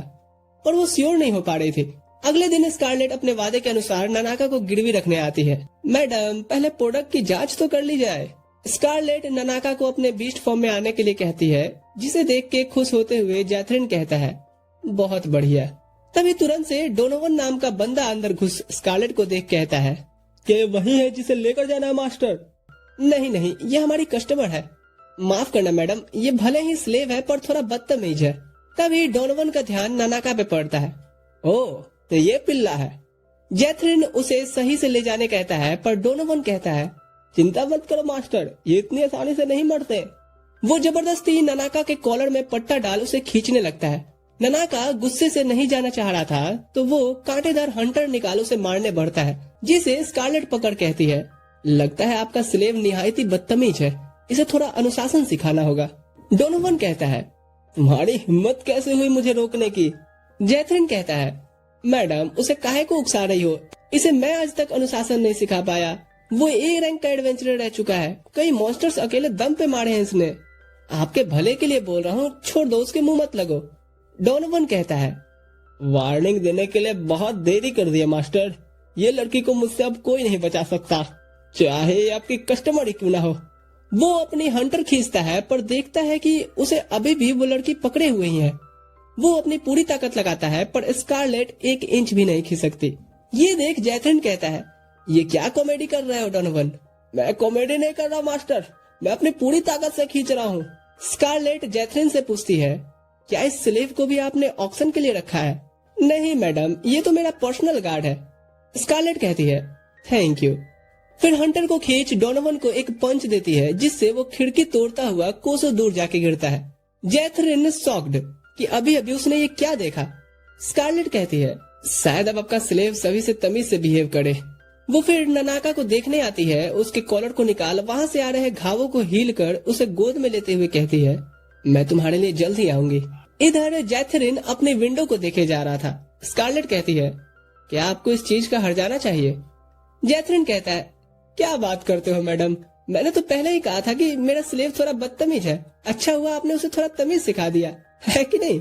B: पर वो श्योर नहीं हो पा रही थी। अगले दिन स्कारलेट अपने वादे के अनुसार ननाका को गिरवी रखने आती है। मैडम, पहले प्रोडक्ट की जांच तो कर ली जाए। स्कारलेट ननाका को अपने बीस्ट फॉर्म में आने के लिए कहती है, जिसे देख के खुश होते हुए जैथरिन कहता है, बहुत बढ़िया। तभी तुरंत से डोनोवन नाम का बंदा अंदर घुस स्कारलेट को देख कहता है, क्या वही है जिसे लेकर जाना है मास्टर? नहीं, ये हमारी कस्टमर है। माफ करना मैडम, ये भले ही स्लेव है पर थोड़ा बदतमीज है। तभी डोनोवन का ध्यान ननाका पे पड़ता है। ओह, तो ये पिल्ला है। जैथरिन उसे सही से ले जाने कहता है, पर डोनोवन कहता है, चिंता मत करो मास्टर, ये इतनी आसानी से नहीं मरते। वो जबरदस्ती ननाका के कॉलर में पट्टा डाल उसे खींचने लगता है। ननाका गुस्से से नहीं जाना चाह रहा था तो वो कांटेदार हंटर निकाल उसे मारने बढ़ता है, जिसे स्कारलेट पकड़ कहती है, लगता है आपका स्लेव निहायती बदतमीज है, इसे थोड़ा अनुशासन सिखाना होगा। डोनोवन कहता है, तुम्हारी हिम्मत कैसे हुई मुझे रोकने की? जैथरिन कहता है, मैडम उसे काहे को उकसा रही हो, इसे मैं आज तक अनुशासन नहीं सिखा पाया। वो ए रैंक का एडवेंचरर रह चुका है, कई मॉन्स्टर्स अकेले दम पे मारे हैं इसने। आपके भले के लिए बोल रहा हूँ, छोड़ दो, उसके मुंह मत लगो। डोनोवन कहता है, वार्निंग देने के लिए बहुत देरी कर दिया मास्टर, ये लड़की को मुझसे अब कोई नहीं बचा सकता, चाहे आपकी कस्टमर ही क्यों ना हो। वो अपनी हंटर खींचता है पर देखता है कि उसे अभी भी वो लड़की पकड़े हुए ही है। वो अपनी पूरी ताकत लगाता है पर स्कारलेट 1 इंच भी नहीं खींच सकती। ये देख जैथरिन कहता है, ये क्या कॉमेडी कर रहे हो डोनोवन? मैं कॉमेडी नहीं कर रहा मास्टर, मैं अपनी पूरी ताकत से खींच रहा हूँ। स्कारलेट जैथरिन से पूछती है, क्या इस स्लेव को भी आपने ऑक्शन के लिए रखा है? नहीं मैडम, ये तो मेरा पर्सनल गार्ड है। स्कारलेट कहती है, थैंक यू। फिर हंटर को खींच डोनोवन को एक पंच देती है, जिससे वो खिड़की तोड़ता हुआ कोसों दूर जाके गिरता है। जैथरिन शॉक्ड कि अभी अभी उसने ये क्या देखा। स्कारलेट कहती है, शायद अब आपका स्लेव सभी से तमीज से बिहेव करे। वो फिर ननाका को देखने आती है, उसके कॉलर को निकाल वहाँ से आ रहे घावों को हील कर उसे गोद में लेते हुए कहती है, मैं तुम्हारे लिए जल्द ही आऊंगी। इधर जैथरिन अपने विंडो को देखे जा रहा था। स्कारलेट कहती है, क्या आपको इस चीज का हर्जाना चाहिए? जैथरिन कहता है, क्या बात करते हो मैडम, मैंने तो पहले ही कहा था कि मेरा स्लेव थोड़ा बदतमीज है। अच्छा हुआ आपने उसे थोड़ा तमीज सिखा दिया है कि नहीं।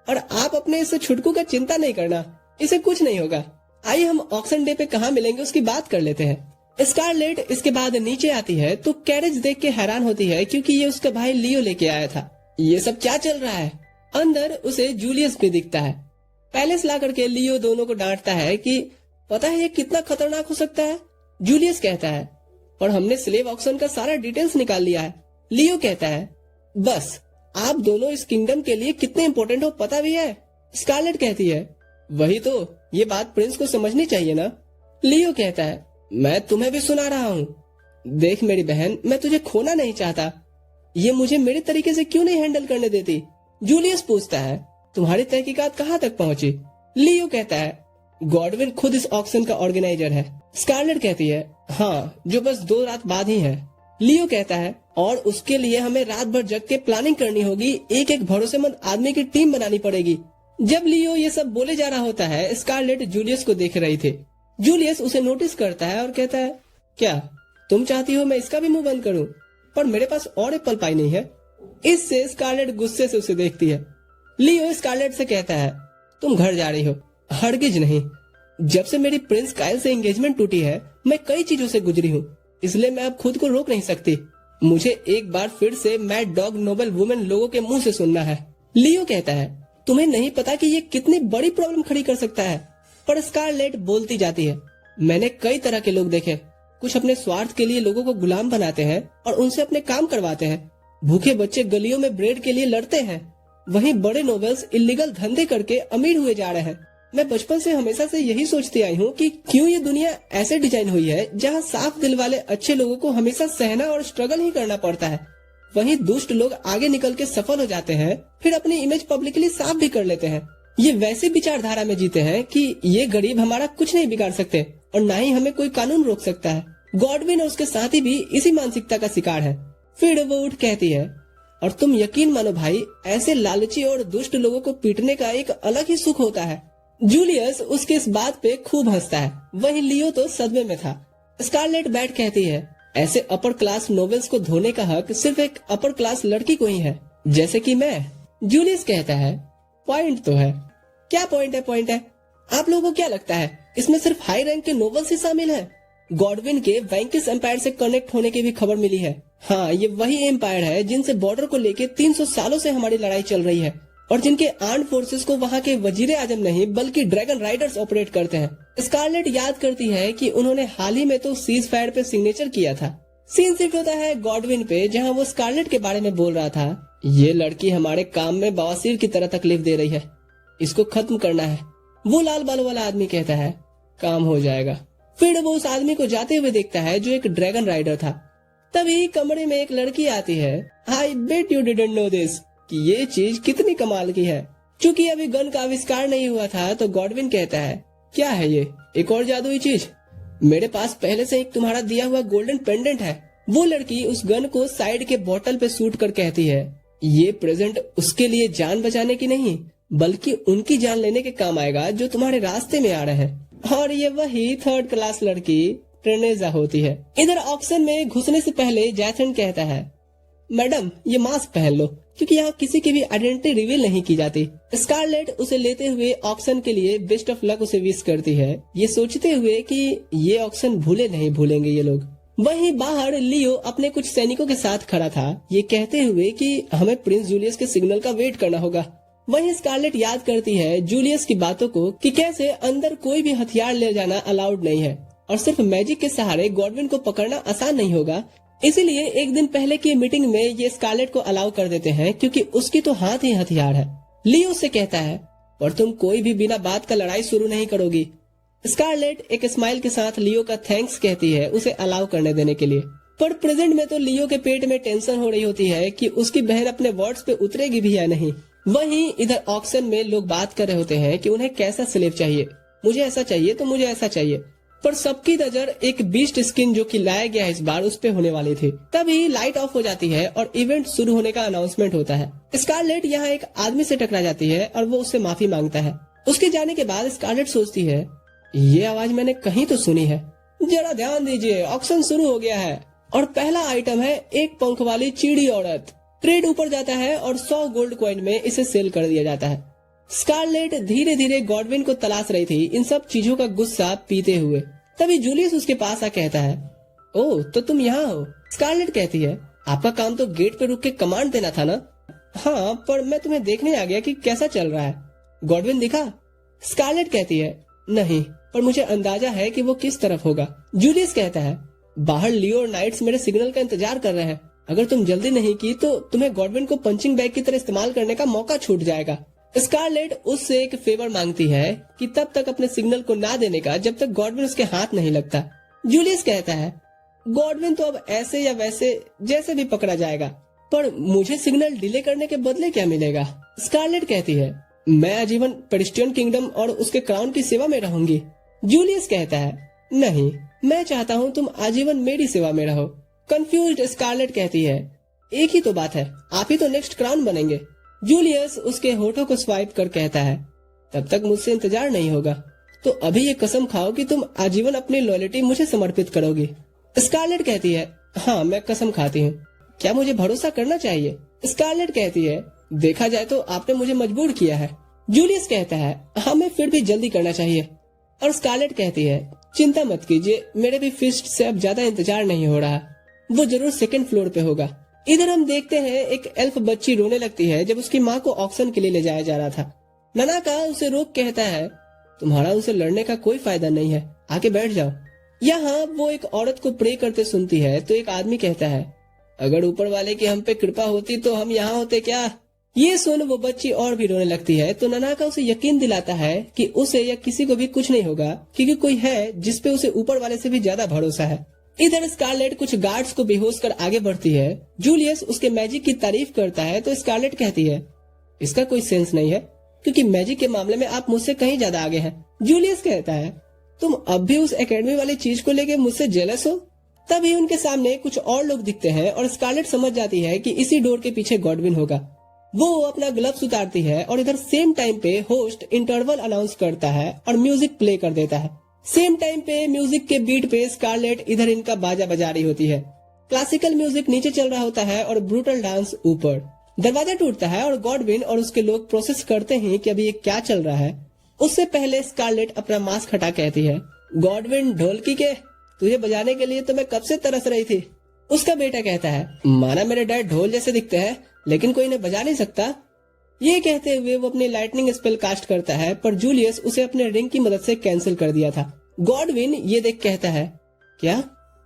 B: और आप अपने इस छुटकू का चिंता नहीं करना, इसे कुछ नहीं होगा। आइए हम ऑक्शन डे पे कहाँ मिलेंगे उसकी बात कर लेते हैं। स्कारलेट इसके बाद नीचे आती है तो कैरेज देख के हैरान होती है, क्योंकि ये उसका भाई लियो लेके आया था। ये सब क्या चल रहा है? अंदर उसे जूलियस भी दिखता है। पैलेस ला करके लियो दोनों को डांटता है कि पता है ये कितना खतरनाक हो सकता है। जूलियस कहता है, और हमने स्लेव ऑक्शन का सारा डिटेल्स निकाल लिया है। लियो कहता है, बस आप दोनों इस किंगडम के लिए कितने इम्पोर्टेंट हो पता भी है। स्कारलेट कहती है, वही तो, ये बात प्रिंस को समझनी चाहिए ना। लियो कहता है, मैं तुम्हें भी सुना रहा हूँ। देख मेरी बहन, मैं तुझे खोना नहीं चाहता, ये मुझे मेरे तरीके से क्यों नहीं हैंडल करने देती। जूलियस पूछता है, तुम्हारी तहकीकात कहाँ तक पहुँची? लियो कहता है, गॉडविन खुद इस ऑक्शन का ऑर्गेनाइजर है। स्कारलेट कहती है, हाँ, जो बस 2 रात बाद ही है। लियो कहता है, और उसके लिए हमें रात भर जग के प्लानिंग करनी होगी, एक एक भरोसेमंद आदमी की टीम बनानी पड़ेगी। जब लियो ये सब बोले जा रहा होता है, स्कारलेट जूलियस को देख रही थी। जूलियस उसे नोटिस करता है और कहता है, क्या तुम चाहती हो मैं इसका भी मुंह बंद करूं? पर मेरे पास और एप्पल पाई नहीं है। इससे स्कारलेट गुस्से से उसे देखती है। लियो स्कारलेट से कहता है, तुम घर जा रही हो? हरगिज नहीं। जब से मेरी प्रिंस काइल से एंगेजमेंट टूटी है, मैं कई चीजों से गुजरी हूँ, इसलिए मैं अब खुद को रोक नहीं सकती। मुझे एक बार फिर से मैड डॉग नोबल वुमेन लोगों के मुंह से सुनना है। लियो कहता है, तुम्हें नहीं पता कि ये कितनी बड़ी प्रॉब्लम खड़ी कर सकता है। पर स्कारलेट बोलती जाती है, मैंने कई तरह के लोग देखे, कुछ अपने स्वार्थ के लिए लोगों को गुलाम बनाते हैं और उनसे अपने काम करवाते हैं। भूखे बच्चे गलियों में ब्रेड के लिए लड़ते हैं, वहीं बड़े नोबल्स इलीगल धंधे करके अमीर हुए जा रहे हैं। मैं बचपन से हमेशा से यही सोचती आई हूँ कि क्यों ये दुनिया ऐसे डिजाइन हुई है जहाँ साफ दिल वाले अच्छे लोगों को हमेशा सहना और स्ट्रगल ही करना पड़ता है, वहीं दुष्ट लोग आगे निकल के सफल हो जाते हैं, फिर अपनी इमेज पब्लिकली साफ भी कर लेते हैं। ये वैसे विचारधारा में जीते हैं कि ये गरीब हमारा कुछ नहीं बिगाड़ सकते और न ही हमें कोई कानून रोक सकता है। गॉडविन और उसके साथी भी इसी मानसिकता का शिकार है। फिर वो उठ कहती है, और तुम यकीन मानो भाई, ऐसे लालची और दुष्ट लोगों को पीटने का एक अलग ही सुख होता है। जूलियस उसके इस बात पे खूब हंसता है, वहीं लियो तो सदमे में था। स्कारलेट बैठ कहती है, ऐसे अपर क्लास नोवेल्स को धोने का हक सिर्फ एक अपर क्लास लड़की को ही है, जैसे कि मैं। जूलियस कहता है, पॉइंट तो है। क्या पॉइंट है? पॉइंट है, आप लोगों को क्या लगता है इसमें सिर्फ हाई रैंक के नोवेल्स ही शामिल हैं? गॉडविन के वैंकिस एम्पायर से कनेक्ट होने की भी खबर मिली है। हाँ, ये वही एम्पायर है जिनसे बॉर्डर को लेके 300 सालों से हमारी लड़ाई चल रही है और जिनके आर्म्ड फोर्सेस को वहाँ के वजीर आजम नहीं बल्कि ड्रैगन राइडर्स ऑपरेट करते हैं। स्कारलेट याद करती है कि उन्होंने हाल ही में तो सीज फायर पे सिग्नेचर किया था। सीन शिफ्ट होता है गॉडविन पे, जहाँ वो स्कारलेट के बारे में बोल रहा था, ये लड़की हमारे काम में बवासीर की तरह तकलीफ दे रही है, इसको खत्म करना है। वो लाल बालों वाला आदमी कहता है, काम हो जाएगा। फिर वो उस आदमी को जाते हुए देखता है जो एक ड्रैगन राइडर था। तभी कमरे में एक लड़की आती है। I bet you didn't know this, कि ये चीज कितनी कमाल की है। चूंकि अभी गन का आविष्कार नहीं हुआ था तो गॉडविन कहता है, क्या है ये, एक और जादुई चीज? मेरे पास पहले से एक तुम्हारा दिया हुआ गोल्डन पेंडेंट है। वो लड़की उस गन को साइड के बोतल पे सूट कर कहती है, ये प्रेजेंट उसके लिए जान बचाने की नहीं बल्कि उनकी जान लेने के काम आएगा जो तुम्हारे रास्ते में आ रहे हैं। और ये वही 3rd क्लास लड़की ट्रेनेजा होती है। इधर ऑक्शन में घुसने से पहले जैथरिन कहता है, मैडम ये मास्क पहन लो, क्योंकि यहाँ किसी की भी आइडेंटिटी रिवील नहीं की जाती। स्कारलेट उसे लेते हुए ऑक्शन के लिए बेस्ट ऑफ लक उसे विश करती है, ये सोचते हुए कि ये ऑक्शन भूले नहीं भूलेंगे ये लोग। वहीं बाहर लियो अपने कुछ सैनिकों के साथ खड़ा था, ये कहते हुए कि हमें प्रिंस जूलियस के सिग्नल का वेट करना होगा। वहीं स्कारलेट याद करती है जूलियस की बातों को कि कैसे अंदर कोई भी हथियार ले जाना अलाउड नहीं है और सिर्फ मैजिक के सहारे गॉडविन को पकड़ना आसान नहीं होगा। इसीलिए एक दिन पहले की मीटिंग में ये स्कारलेट को अलाउ कर देते हैं, क्योंकि उसकी तो हाथ ही हथियार है। लियो से कहता है, पर तुम कोई भी बिना बात का लड़ाई शुरू नहीं करोगी। स्कारलेट एक स्माइल के साथ लियो का थैंक्स कहती है उसे अलाउ करने देने के लिए। पर प्रेजेंट में तो लियो के पेट में टेंशन हो रही होती है कि उसकी बहन अपने वर्ड्स पे उतरेगी भी या नहीं। वहीं इधर ऑक्शन में लोग बात कर रहे होते हैं कि उन्हें कैसा स्लेव चाहिए। मुझे ऐसा चाहिए तो मुझे ऐसा चाहिए। पर सबकी नजर एक बीस्ट स्किन जो कि लाया गया है इस बार उस पे होने वाली थी। तभी लाइट ऑफ हो जाती है और इवेंट शुरू होने का अनाउंसमेंट होता है। स्कारलेट यहाँ एक आदमी से टकरा जाती है और वो उससे माफी मांगता है। उसके जाने के बाद स्कारलेट सोचती है, ये आवाज मैंने कहीं तो सुनी है। जरा ध्यान दीजिए, ऑक्शन शुरू हो गया है और पहला आइटम है एक पंख वाली चिड़ी औरत। ट्रेड ऊपर जाता है और 100 गोल्ड कॉइन में इसे सेल कर दिया जाता है। स्कारलेट धीरे धीरे गॉडविन को तलाश रही थी इन सब चीजों का गुस्सा पीते हुए। तभी जूलियस उसके पास आ कहता है, ओह तो तुम यहाँ हो। स्कारलेट कहती है, आपका काम तो गेट पे रुक के कमांड देना था ना। हाँ, पर मैं तुम्हें देखने आ गया कि कैसा चल रहा है। गॉडविन दिखा? स्कारलेट कहती है, नहीं, पर मुझे अंदाजा है कि वो किस तरफ होगा। जूलियस कहता है, बाहर लियो और नाइट्स मेरे सिग्नल का इंतजार कर रहे हैं। अगर तुम जल्दी नहीं की तो तुम्हें गॉडविन को पंचिंग बैग की तरह इस्तेमाल करने का मौका छूट जाएगा। स्कारलेट उससे एक फेवर मांगती है कि तब तक अपने सिग्नल को ना देने का जब तक गॉडविन उसके हाथ नहीं लगता। जूलियस कहता है, गॉडविन तो अब ऐसे या वैसे जैसे भी पकड़ा जाएगा, पर मुझे सिग्नल डिले करने के बदले क्या मिलेगा। स्कारलेट कहती है, मैं आजीवन पेरिस्टियन किंगडम और उसके क्राउन की सेवा में रहूंगी। जूलियस कहता है, नहीं, मैं चाहता हूँ तुम आजीवन मेरी सेवा में रहो। कंफ्यूज्ड स्कारलेट कहती है, एक ही तो बात है, आप ही तो नेक्स्ट क्राउन बनेंगे। जूलियस उसके होठों को स्वाइप कर कहता है, तब तक मुझसे इंतजार नहीं होगा, तो अभी ये कसम खाओ कि तुम आजीवन अपनी लॉयल्टी मुझे समर्पित करोगी। स्कारलेट कहती है, हाँ मैं कसम खाती हूँ। क्या मुझे भरोसा करना चाहिए? स्कारलेट कहती है, देखा जाए तो आपने मुझे मजबूर किया है। जूलियस कहता है, हमें फिर भी जल्दी करना चाहिए। और स्कारलेट कहती है, चिंता मत कीजिए, मेरे भी फिस्ट से अब ज्यादा इंतजार नहीं हो रहा, वो जरूर सेकंड फ्लोर पे होगा। इधर हम देखते हैं एक एल्फ बच्ची रोने लगती है जब उसकी माँ को ऑक्शन के लिए ले जाया जा रहा था। ननाका उसे रोक कहता है, तुम्हारा उनसे लड़ने का कोई फायदा नहीं है, आके बैठ जाओ। यहाँ वो एक औरत को प्रे करते सुनती है तो एक आदमी कहता है, अगर ऊपर वाले की हम पे कृपा होती तो हम यहाँ होते क्या। ये सुन वो बच्ची और भी रोने लगती है तो ननाका उसे यकीन दिलाता है कि उसे या किसी को भी कुछ नहीं होगा, क्योंकि कोई है जिसपे उसे ऊपर वाले से भी ज्यादा भरोसा है। इधर स्कारलेट कुछ गार्ड्स को बेहोश कर आगे बढ़ती है। जूलियस उसके मैजिक की तारीफ करता है तो स्कारलेट कहती है, इसका कोई सेंस नहीं है, क्योंकि मैजिक के मामले में आप मुझसे कहीं ज्यादा आगे हैं। जूलियस कहता है, तुम अब भी उस एकेडमी वाली चीज को लेके मुझसे जेलस हो। तभी उनके सामने कुछ और लोग दिखते हैं और स्कारलेट समझ जाती है कि इसी डोर के पीछे गॉडविन होगा। वो अपना ग्लव्स उतारती है और इधर सेम टाइम पे होस्ट इंटरवल अनाउंस करता है और म्यूजिक प्ले कर देता है। सेम टाइम पे म्यूजिक के बीट पे स्कारलेट इधर इनका बाजा बजा रही होती है। क्लासिकल म्यूजिक नीचे चल रहा होता है और ब्रूटल डांस ऊपर। दरवाजा टूटता है और गॉडविन और उसके लोग प्रोसेस करते हैं कि अभी ये क्या चल रहा है। उससे पहले स्कारलेट अपना मास्क हटा कहती है, गॉडविन ढोलकी के, तुझे बजाने के लिए तो मैं कब से तरस रही थी। उसका बेटा कहता है, माना मेरे डैड ढोल जैसे दिखते हैं लेकिन कोई इन्हें बजा नहीं सकता। ये कहते हुए वो अपनी लाइटनिंग स्पेल कास्ट करता है, पर जूलियस उसे अपने रिंग की मदद से कैंसिल कर दिया था। गॉडविन ये देख कहता है, क्या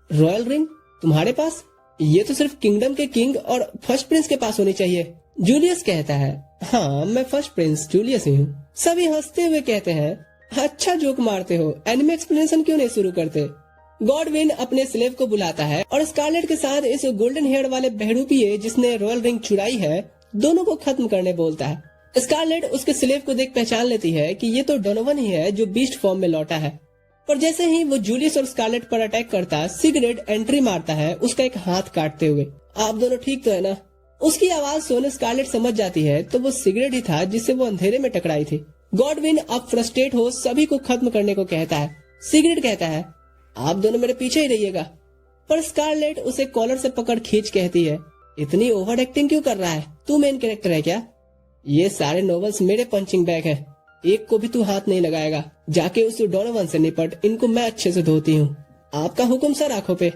B: रॉयल रिंग तुम्हारे पास? ये तो सिर्फ किंगडम के किंग और फर्स्ट प्रिंस के पास होनी चाहिए। जूलियस कहता है, हाँ मैं फर्स्ट प्रिंस जूलियस ही हूँ। सभी हंसते हुए कहते हैं, अच्छा जोक मारते हो, एनिमे एक्सप्लेनेशन क्यों नहीं शुरू करते। गॉडविन अपने स्लेव को बुलाता है और स्कारलेट के साथ इस गोल्डन हेयर वाले बहरूपिये जिसने रॉयल रिंग चुराई है दोनों को खत्म करने बोलता है। स्कारलेट उसके स्लेव को देख पहचान लेती है कि ये तो डोनोवन ही है जो बीस्ट फॉर्म में लौटा है। पर जैसे ही वो जूलियस और स्कारलेट पर अटैक करता, सिगरेट एंट्री मारता है उसका एक हाथ काटते हुए। आप दोनों ठीक तो है ना? उसकी आवाज सुन स्कारलेट समझ जाती है तो वो सिगरेट ही था जिससे वो अंधेरे में टकराई थी। गॉडविन अब फ्रस्ट्रेट हो सभी को खत्म करने को कहता है। सिगरेट कहता है, आप दोनों मेरे पीछे ही रहिएगा। पर स्कारलेट उसे कॉलर से पकड़ खींच कहती है, इतनी ओवर एक्टिंग क्यों कर रहा है? तू मेन कैरेक्टर है क्या? ये सारे नॉवेल्स मेरे पंचिंग बैग है, एक को भी तू हाथ नहीं लगाएगा। जाके उस डोनोवन से निपट, इनको मैं अच्छे से धोती हूँ। आपका हुक्म सर आंखों पे।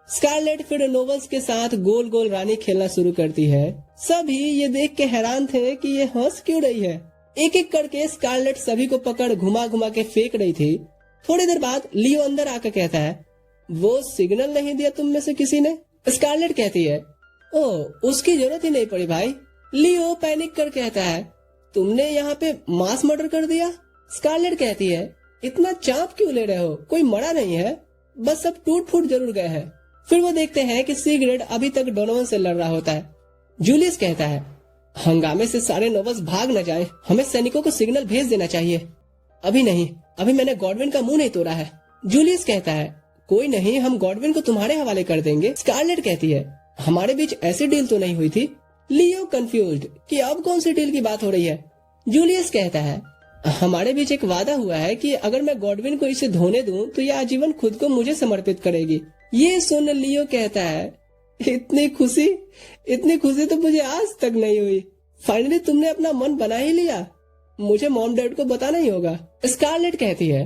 B: स्कारलेट फिर नॉवेल्स के साथ गोल गोल रानी खेलना शुरू करती है। सभी ये देख के हैरान थे कि ये हंस क्यों रही है। एक एक करके स्कारलेट सभी को पकड़ घुमा घुमा के फेंक रही थी। थोड़ी देर बाद लियो अंदर आकर कहता है, वो सिग्नल नहीं दिया तुम में से किसी ने? स्कारलेट कहती है, ओह उसकी जरूरत ही नहीं पड़ी भाई। लियो पैनिक कर कहता है, तुमने यहाँ पे मास मर्डर कर दिया। स्कारलेट कहती है, इतना चाप क्यों ले रहे हो, कोई मरा नहीं है, बस सब टूट फूट जरूर गए हैं। फिर वो देखते हैं कि सिगरेट अभी तक डोनोवन से लड़ रहा होता है। जूलियस कहता है, हंगामे से सारे नोवल्स भाग न जाएं, हमें सैनिकों को सिग्नल भेज देना चाहिए। अभी नहीं, अभी मैंने गॉडविन का मुंह नहीं तोड़ा है। जूलियस कहता है, कोई नहीं, हम गॉडविन को तुम्हारे हवाले कर देंगे। स्कारलेट कहती है, हमारे बीच ऐसी डील तो नहीं हुई थी। लियो कंफ्यूज्ड कि अब कौन सी डील की बात हो रही है। जूलियस कहता है, हमारे बीच एक वादा हुआ है कि अगर मैं गॉडविन को इसे धोने दूं तो यह आजीवन खुद को मुझे समर्पित करेगी। ये सुन लियो कहता है, इतनी खुशी तो मुझे आज तक नहीं हुई। फाइनली तुमने अपना मन बना ही लिया। मुझे मॉम डैड को बताना ही होगा। स्कारलेट कहती है,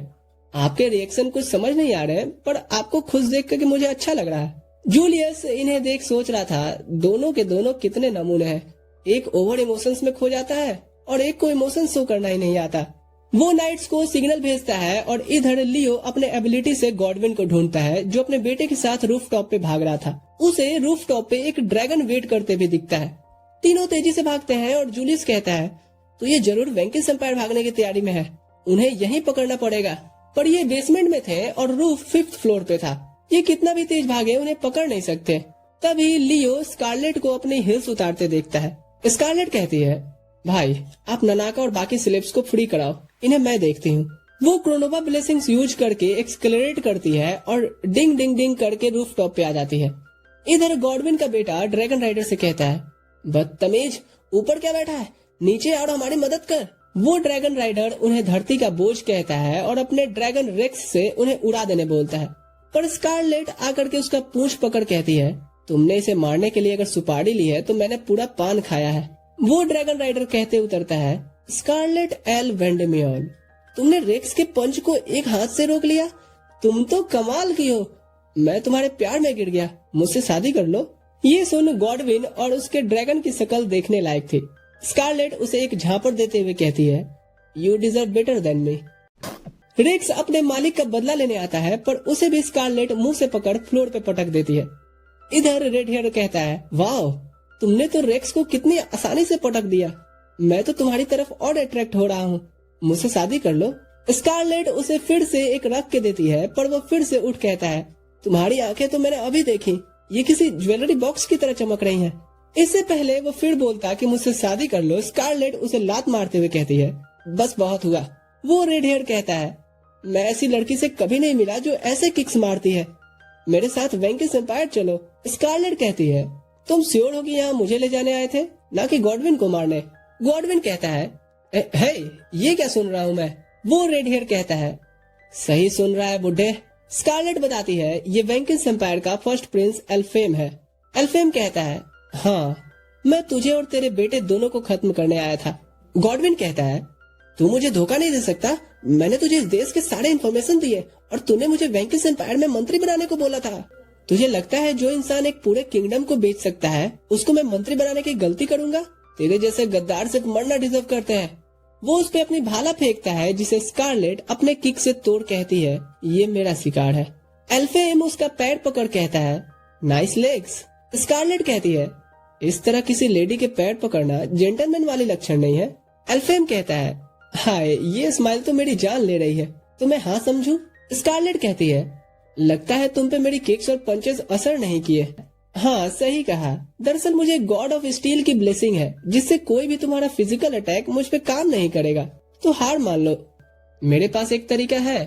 B: आपके रिएक्शन कुछ समझ नहीं आ रहे, पर आपको खुश देख कर मुझे अच्छा लग रहा है। जूलियस इन्हें देख सोच रहा था, दोनों के दोनों कितने नमूने हैं। एक ओवर इमोशंस में खो जाता है और एक को इमोशन शो करना ही नहीं आता। वो नाइट्स को सिग्नल भेजता है और इधर लियो अपने एबिलिटी से गॉडविन को ढूंढता है, जो अपने बेटे के साथ रूफ टॉप पे भाग रहा था। उसे रूफ टॉप पे एक ड्रैगन वेट करते हुए दिखता है। तीनों तेजी से भागते हैं और जूलियस कहता है, तो ये जरूर वेंकिस एम्पायर भागने की तैयारी में है, उन्हें यहीं पकड़ना पड़ेगा। पर ये बेसमेंट में थे और रूफ 5th फ्लोर पे था। ये कितना भी तेज भागे उन्हें पकड़ नहीं सकते। तभी लियो स्कारलेट को अपनी हिल्स उतारते देखता है। स्कारलेट कहती है, भाई आप ननाका और बाकी स्लेब्स को फ्री कराओ, इन्हें मैं देखती हूँ। वो क्रोनोवा ब्लेसिंग्स यूज करके एक्सक्लेरेट करती है और डिंग डिंग डिंग करके रूफ टॉप पे आ जाती है। इधर गॉडविन का बेटा ड्रैगन राइडर से कहता है, बदतमीज, ऊपर क्या बैठा है, नीचे आओ हमारी मदद कर। वो ड्रैगन राइडर उन्हें धरती का बोझ कहता है और अपने ड्रैगन रेक्स से उन्हें उड़ा देने बोलता है। पर स्कारलेट आकर के उसका पूंछ पकड़ कहती है, तुमने इसे मारने के लिए अगर सुपारी ली है तो मैंने पूरा पान खाया है। वो ड्रैगन राइडर कहते उतरता है, स्कारलेट एल वेंडेमियोन, तुमने रेक्स के पंच को एक हाथ से रोक लिया, तुम तो कमाल की हो। मैं तुम्हारे प्यार में गिर गया, मुझसे शादी कर लो। ये सुन गॉडविन और उसके ड्रैगन की शक्ल देखने लायक थी। स्कारलेट उसे एक झापड़ देते हुए कहती है, you deserve better than me. Rex अपने मालिक का बदला लेने आता है, पर उसे भी स्कारलेट मुंह से पकड़ फ्लोर पे पटक देती है। इधर रेड हेयर कहता है, वाह, तुमने तो रेक्स को कितनी आसानी से पटक दिया। मैं तो तुम्हारी तरफ और अट्रैक्ट हो रहा हूँ, मुझसे शादी कर लो। स्कारलेट उसे फिर से एक रख के देती है, पर वो फिर से उठ कहता है, तुम्हारी आंखें तो मैंने अभी देखी, ये किसी ज्वेलरी बॉक्स की तरह चमक रही हैं। इससे पहले वो फिर बोलता कि मुझसे शादी कर लो, स्कारलेट उसे लात मारते हुए कहती है, बस बहुत हुआ। वो रेड हेयर कहता है, मैं ऐसी लड़की से कभी नहीं मिला जो ऐसे किक्स मारती है, मेरे साथ वेंकिस एम्पायर चलो। स्कारलेट कहती है, तुम श्योर हो कि यहाँ मुझे ले जाने आए थे, ना कि गॉडविन को मारने। गॉडविन कहता है, हे, ये क्या सुन रहा हूँ मैं। वो रेड हेयर कहता है, सही सुन रहा है बुड्ढे। स्कारलेट बताती है, ये वेंकिस एम्पायर का फर्स्ट प्रिंस एल्फेम है। एल्फेम कहता है, हाँ, मैं तुझे और तेरे बेटे दोनों को खत्म करने आया था। गॉडविन कहता है, तू मुझे धोखा नहीं दे सकता, मैंने तुझे इस देश के सारे इन्फॉर्मेशन दिए और तूने मुझे वेंकिस एम्पायर में मंत्री बनाने को बोला था। तुझे लगता है जो इंसान एक पूरे किंगडम को बेच सकता है, उसको मैं मंत्री बनाने की गलती करूंगा? तेरे जैसे गद्दार सिर्फ मरना डिजर्व करते हैं। वो उस पे अपनी भाला फेंकता है, जिसे स्कारलेट अपने किक से तोड़ कहती है, ये मेरा शिकार है। एल्फेम उसका पैर पकड़ कहता है, नाइस लेग्स। स्कारलेट कहती है, इस तरह किसी लेडी के पैर पकड़ना जेंटलमैन वाली लक्षण नहीं है। एल्फेम कहता है, हाय, ये स्माइल तो मेरी जान ले रही है, तो मैं हाँ समझूं? स्कारलेट कहती है, लगता है तुम पे मेरी किक्स और पंचेस असर नहीं किए। हाँ, सही कहा। दरअसल मुझे गॉड ऑफ स्टील की ब्लेसिंग है, जिससे कोई भी तुम्हारा फिजिकल अटैक मुझ पे काम नहीं करेगा, तो हार मान लो। मेरे पास एक तरीका है।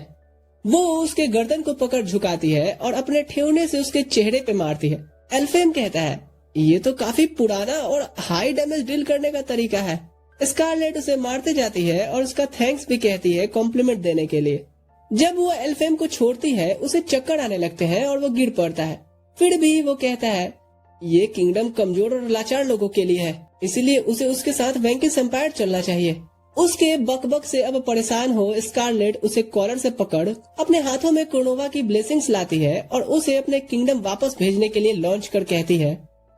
B: वो उसके गर्दन को पकड़ झुकाती है और अपने ठेवने से उसके चेहरे पे मारती है। एल्फेम कहता है, ये तो काफी पुराना और हाई डैमेज डील करने का तरीका है। स्कारलेट उसे मारते जाती है और उसका थैंक्स भी कहती है कॉम्प्लीमेंट देने के लिए। जब वो एल्फेम को छोड़ती है, उसे चक्कर आने लगते हैं और वो गिर पड़ता है। फिर भी वो कहता है, ये किंगडम कमजोर और लाचार लोगों के लिए है, इसलिए उसे उसके साथ वेंकिस एम्पायर चलना चाहिए। उसके बकबक से अब परेशान हो स्कारलेट उसे कॉलर से पकड़ अपने हाथों में क्रोनोवा की ब्लेसिंग्स लाती है और उसे अपने किंगडम वापस भेजने के लिए लॉन्च कर कहती है,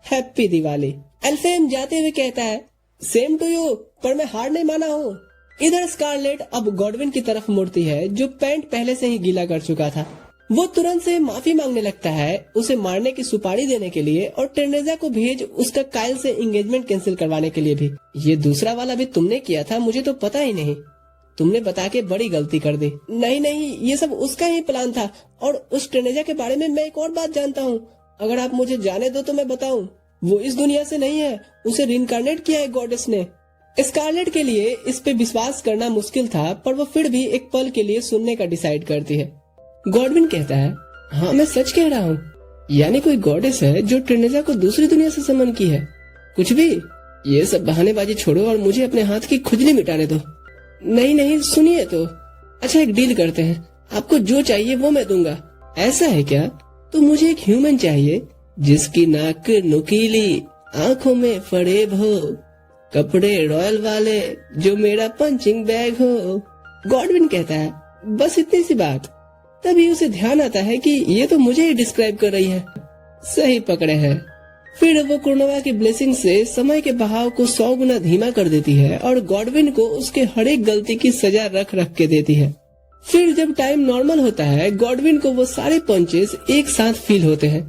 B: हैप्पी दिवाली। एल्फेम जाते हुए कहता है, सेम टू यू, पर मैं हार नहीं माना हूँ। इधर स्कारलेट अब गॉडविन की तरफ मुड़ती है, जो पैंट पहले से ही गीला कर चुका था। वो तुरंत से माफी मांगने लगता है, उसे मारने की सुपारी देने के लिए और टेरेसा को भेज उसका काइल से एंगेजमेंट कैंसिल करवाने के लिए भी। ये दूसरा वाला भी तुमने किया था, मुझे तो पता ही नहीं, तुमने बता के बड़ी गलती कर दी। नहीं, ये सब उसका ही प्लान था। और उस टेरेसा के बारे में मैं एक और बात जानता हूँ, अगर आप मुझे जाने दो तो मैं बताऊँ। वो इस दुनिया से नहीं है, उसे रिइंकार्नेट किया है गॉडेस ने। स्कारलेट के लिए इस पे विश्वास करना मुश्किल था, पर वो फिर भी एक पल के लिए सुनने का डिसाइड करती है। गॉडविन कहता है, हाँ मैं सच कह रहा हूँ। यानी कोई गॉडेस है जो ट्रिनेजा को दूसरी दुनिया से समन की है। कुछ भी, ये सब बहानेबाजी छोड़ो और मुझे अपने हाथ की खुजली मिटाने दो। नहीं नहीं सुनिए तो। अच्छा एक डील करते हैं, आपको जो चाहिए वो मैं दूंगा। ऐसा है क्या? तो मुझे एक ह्यूमन चाहिए जिसकी नाक नुकीली, आंखों में फरेब हो, कपड़े रॉयल वाले, जो मेरा पंचिंग बैग हो। गॉडविन कहता है, बस इतनी सी बात। तभी उसे ध्यान आता है कि ये तो मुझे ही डिस्क्राइब कर रही है। सही पकड़े हैं। फिर वो कुर्नवा की ब्लेसिंग से समय के बहाव को 100 गुना धीमा कर देती है और गॉडविन को उसके हर एक गलती की सजा रख रख के देती है। फिर जब टाइम नॉर्मल होता है, गॉडविन को वो सारे पंचेस एक साथ फील होते हैं,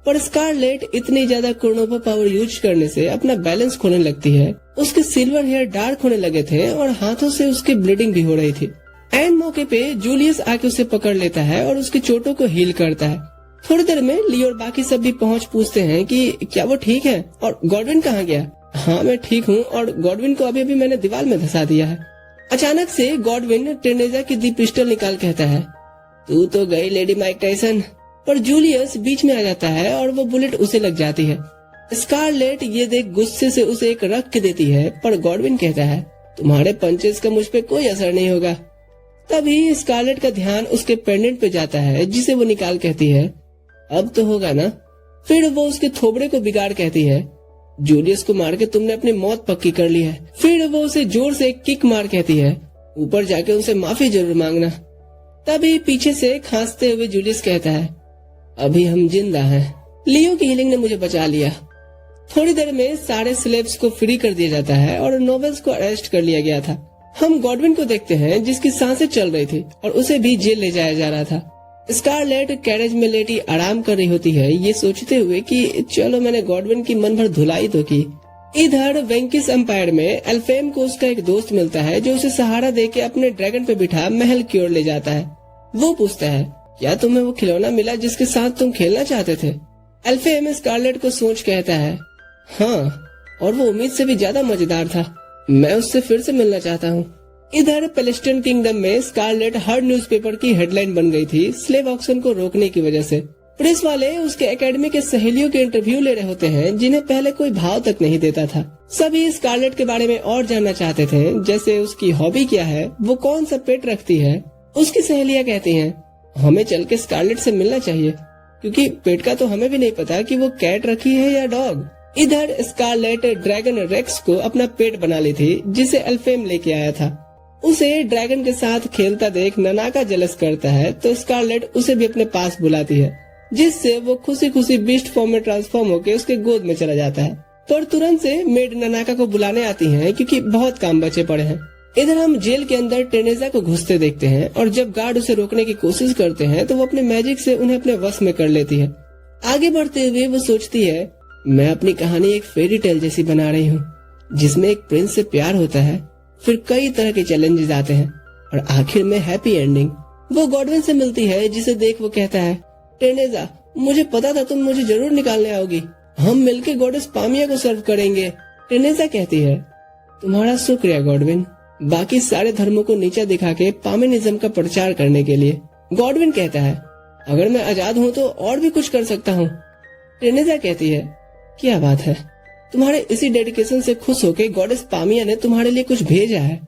B: पर स्कारलेट इतनी ज्यादा कुर्नोवा पावर यूज करने से अपना बैलेंस खोने लगती है। उसके सिल्वर हेयर डार्क होने लगे थे और हाथों से उसकी ब्लीडिंग भी हो रही थी। एन मौके पे जूलियस आके उसे पकड़ लेता है और उसकी चोटों को हील करता है। थोड़ी देर में ली और बाकी सब भी पहुंच पूछते हैं कि क्या वो ठीक है और गॉडविन कहाँ गया। हाँ मैं ठीक हूँ और गॉडविन को अभी मैंने दीवार में धंसा दिया है। अचानक से गॉडविन ट्रिनेजा की दी पिस्टल निकाल कहता है, तू तो गई लेडी माइक टाइसन। पर जूलियस बीच में आ जाता है और वो बुलेट उसे लग जाती है। स्कारलेट ये देख गुस्से से उसे एक रख के देती है, पर गॉडविन कहता है, तुम्हारे पंचेस का मुझ पे कोई असर नहीं होगा। तभी स्कारलेट का ध्यान उसके पेंडेंट पे जाता है जिसे वो निकाल कहती है, अब तो होगा ना। फिर वो उसके थोबड़े को बिगाड़ कहती है, जूलियस को मार के तुमने अपनी मौत पक्की कर ली है। फिर वो उसे जोर से एक किक मार कहती है, ऊपर जाके उनसे माफी जरूर मांगना। तभी पीछे से खांसते हुए जूलियस कहता है, अभी हम जिंदा हैं, लियो की हीलिंग ने मुझे बचा लिया। थोड़ी देर में सारे स्लेब्स को फ्री कर दिया जाता है और नोवेल्स को अरेस्ट कर लिया गया था। हम गॉडविन को देखते हैं जिसकी सांसें चल रही थी और उसे भी जेल ले जाया जा रहा था। स्कारलेट कैरेज में लेटी आराम कर रही होती है, ये सोचते हुए कि चलो मैंने गॉडविन की मन भर धुलाई तो की। इधर वेंकिस एम्पायर में एल्फेम को उसका एक दोस्त मिलता है जो उसे सहारा देके अपने ड्रैगन पे बिठा महल की ओर ले जाता है। वो पूछता है, क्या तुम्हें वो खिलौना मिला जिसके साथ तुम खेलना चाहते थे? एल्फेम स्कारलेट को सोच कहता है, हाँ, और वो उम्मीद से भी ज्यादा मजेदार था। मैं उससे फिर से मिलना चाहता हूँ। इधर पैलेस्टाइन किंगडम में स्कारलेट हर न्यूज़पेपर की हेडलाइन बन गई थी स्लेव ऑक्शन को रोकने की वजह से। प्रेस वाले उसके एकेडमी के सहेलियों के इंटरव्यू ले रहे होते हैं जिन्हें पहले कोई भाव तक नहीं देता था। सभी स्कारलेट के बारे में और जानना चाहते थे, जैसे उसकी हॉबी क्या है, वो कौन सा पेट रखती है। उसकी सहेलियां कहती हैं, हमें चल के स्कारलेट से मिलना चाहिए क्योंकि पेट का तो हमें भी नहीं पता कि वो कैट रखी है या डॉग। इधर स्कारलेट ड्रैगन रेक्स को अपना पेट बना ली थी जिसे एल्फेम लेके आया था। उसे ड्रैगन के साथ खेलता देख ननाका जेलस करता है तो स्कारलेट उसे भी अपने पास बुलाती है, जिससे वो खुशी खुशी बीस्ट फॉर्म में ट्रांसफॉर्म होकर उसके गोद में चला जाता है। पर तुरंत से मेड ननाका को बुलाने आती हैं क्योंकि बहुत काम बचे पड़े हैं। इधर हम जेल के अंदर ट्रिनेजा को घुसते देखते हैं और जब गार्ड उसे रोकने की कोशिश करते हैं तो वो अपने मैजिक से उन्हें अपने वश में कर लेती है। आगे बढ़ते हुए वो सोचती है, मैं अपनी कहानी एक फेरी टेल जैसी बना रही हूँ जिसमें एक प्रिंस से प्यार होता है, फिर कई तरह के चैलेंजेस आते हैं और आखिर में हैप्पी एंडिंग। वो गॉडविन से मिलती है जिसे देख वो कहता है, ट्रिनेजा, मुझे पता था तुम मुझे जरूर निकालने आओगी, हम मिलके गॉडेस पामिया को सर्व करेंगे। ट्रिनेजा कहती है, तुम्हारा शुक्रिया गॉडविन, बाकी सारे धर्मों को नीचा दिखा के पामिनिज्म का प्रचार करने के लिए। गॉडविन कहता है, अगर मैं आजाद हूँ तो और भी कुछ कर सकता हूँ। ट्रिनेजा कहती है, क्या बात है, तुम्हारे इसी डेडिकेशन से खुश होके गॉडेस पामिया ने तुम्हारे लिए कुछ भेजा है।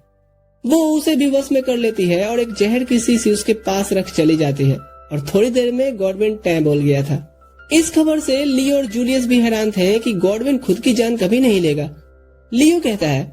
B: वो उसे भी वश में कर लेती है और एक जहर की शीशी उसके पास रख चली जाती है और थोड़ी देर में गॉडविन टैं बोल गया था। इस खबर से लियो और जूलियस भी हैरान थे कि गॉडविन खुद की जान कभी नहीं लेगा। लियो कहता है,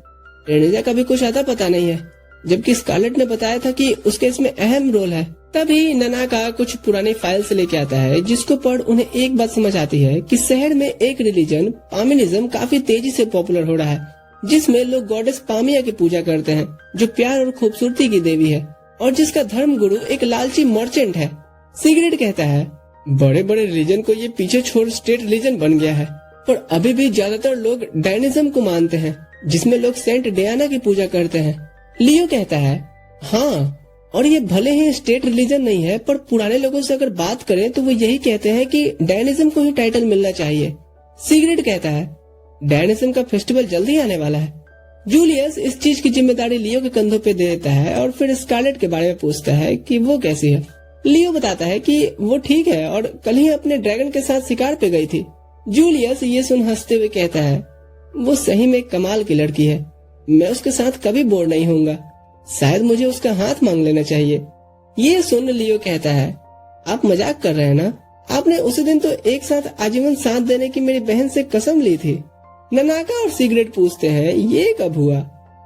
B: ट्रिनेजा का भी कुछ आता पता नहीं है, जबकि स्कारलेट ने बताया था कि उसके इसमें अहम रोल है। तभी ननाका कुछ पुरानी फाइल्स लेके आता है जिसको पढ़ उन्हें एक बात समझ आती है कि शहर में एक रिलीजन पामिनिज्म काफी तेजी से पॉपुलर हो रहा है, जिसमें लोग गॉडेस पामिया की पूजा करते हैं जो प्यार और खूबसूरती की देवी है और जिसका धर्म गुरु एक लालची मर्चेंट है। सिगरेट कहता है, बड़े बड़े रिलीजन को ये पीछे छोड़ स्टेट रिलीजन बन गया है, पर अभी भी ज्यादातर लोग डायनिज्म को मानते हैं जिसमें लोग सेंट डियाना की पूजा करते हैं। लियो कहता है, हाँ, और ये भले ही स्टेट रिलीजन नहीं है, पर पुराने लोगों से अगर बात करें तो वो यही कहते हैं कि डायनिज्म को ही टाइटल मिलना चाहिए। सिगरेट कहता है, डायनिज्म का फेस्टिवल जल्दी आने वाला है। जूलियस इस चीज की जिम्मेदारी लियो के कंधों पे दे देता है और फिर स्कारलेट के बारे में पूछता है कि वो कैसी है। लियो बताता है कि वो ठीक है और कल ही अपने ड्रैगन के साथ शिकार पे गई थी। जूलियस ये सुन हंसते हुए कहता है, वो सही में कमाल की लड़की है, मैं उसके साथ कभी बोर नहीं होऊंगा, शायद मुझे उसका हाथ मांग लेना चाहिए। ये सुन लियो कहता है, आप मजाक कर रहे हैं ना, आपने उसी दिन तो एक साथ आजीवन साथ देने की मेरी बहन से कसम ली थी। ननाका और सिगरेट पूछते हैं, ये कब हुआ?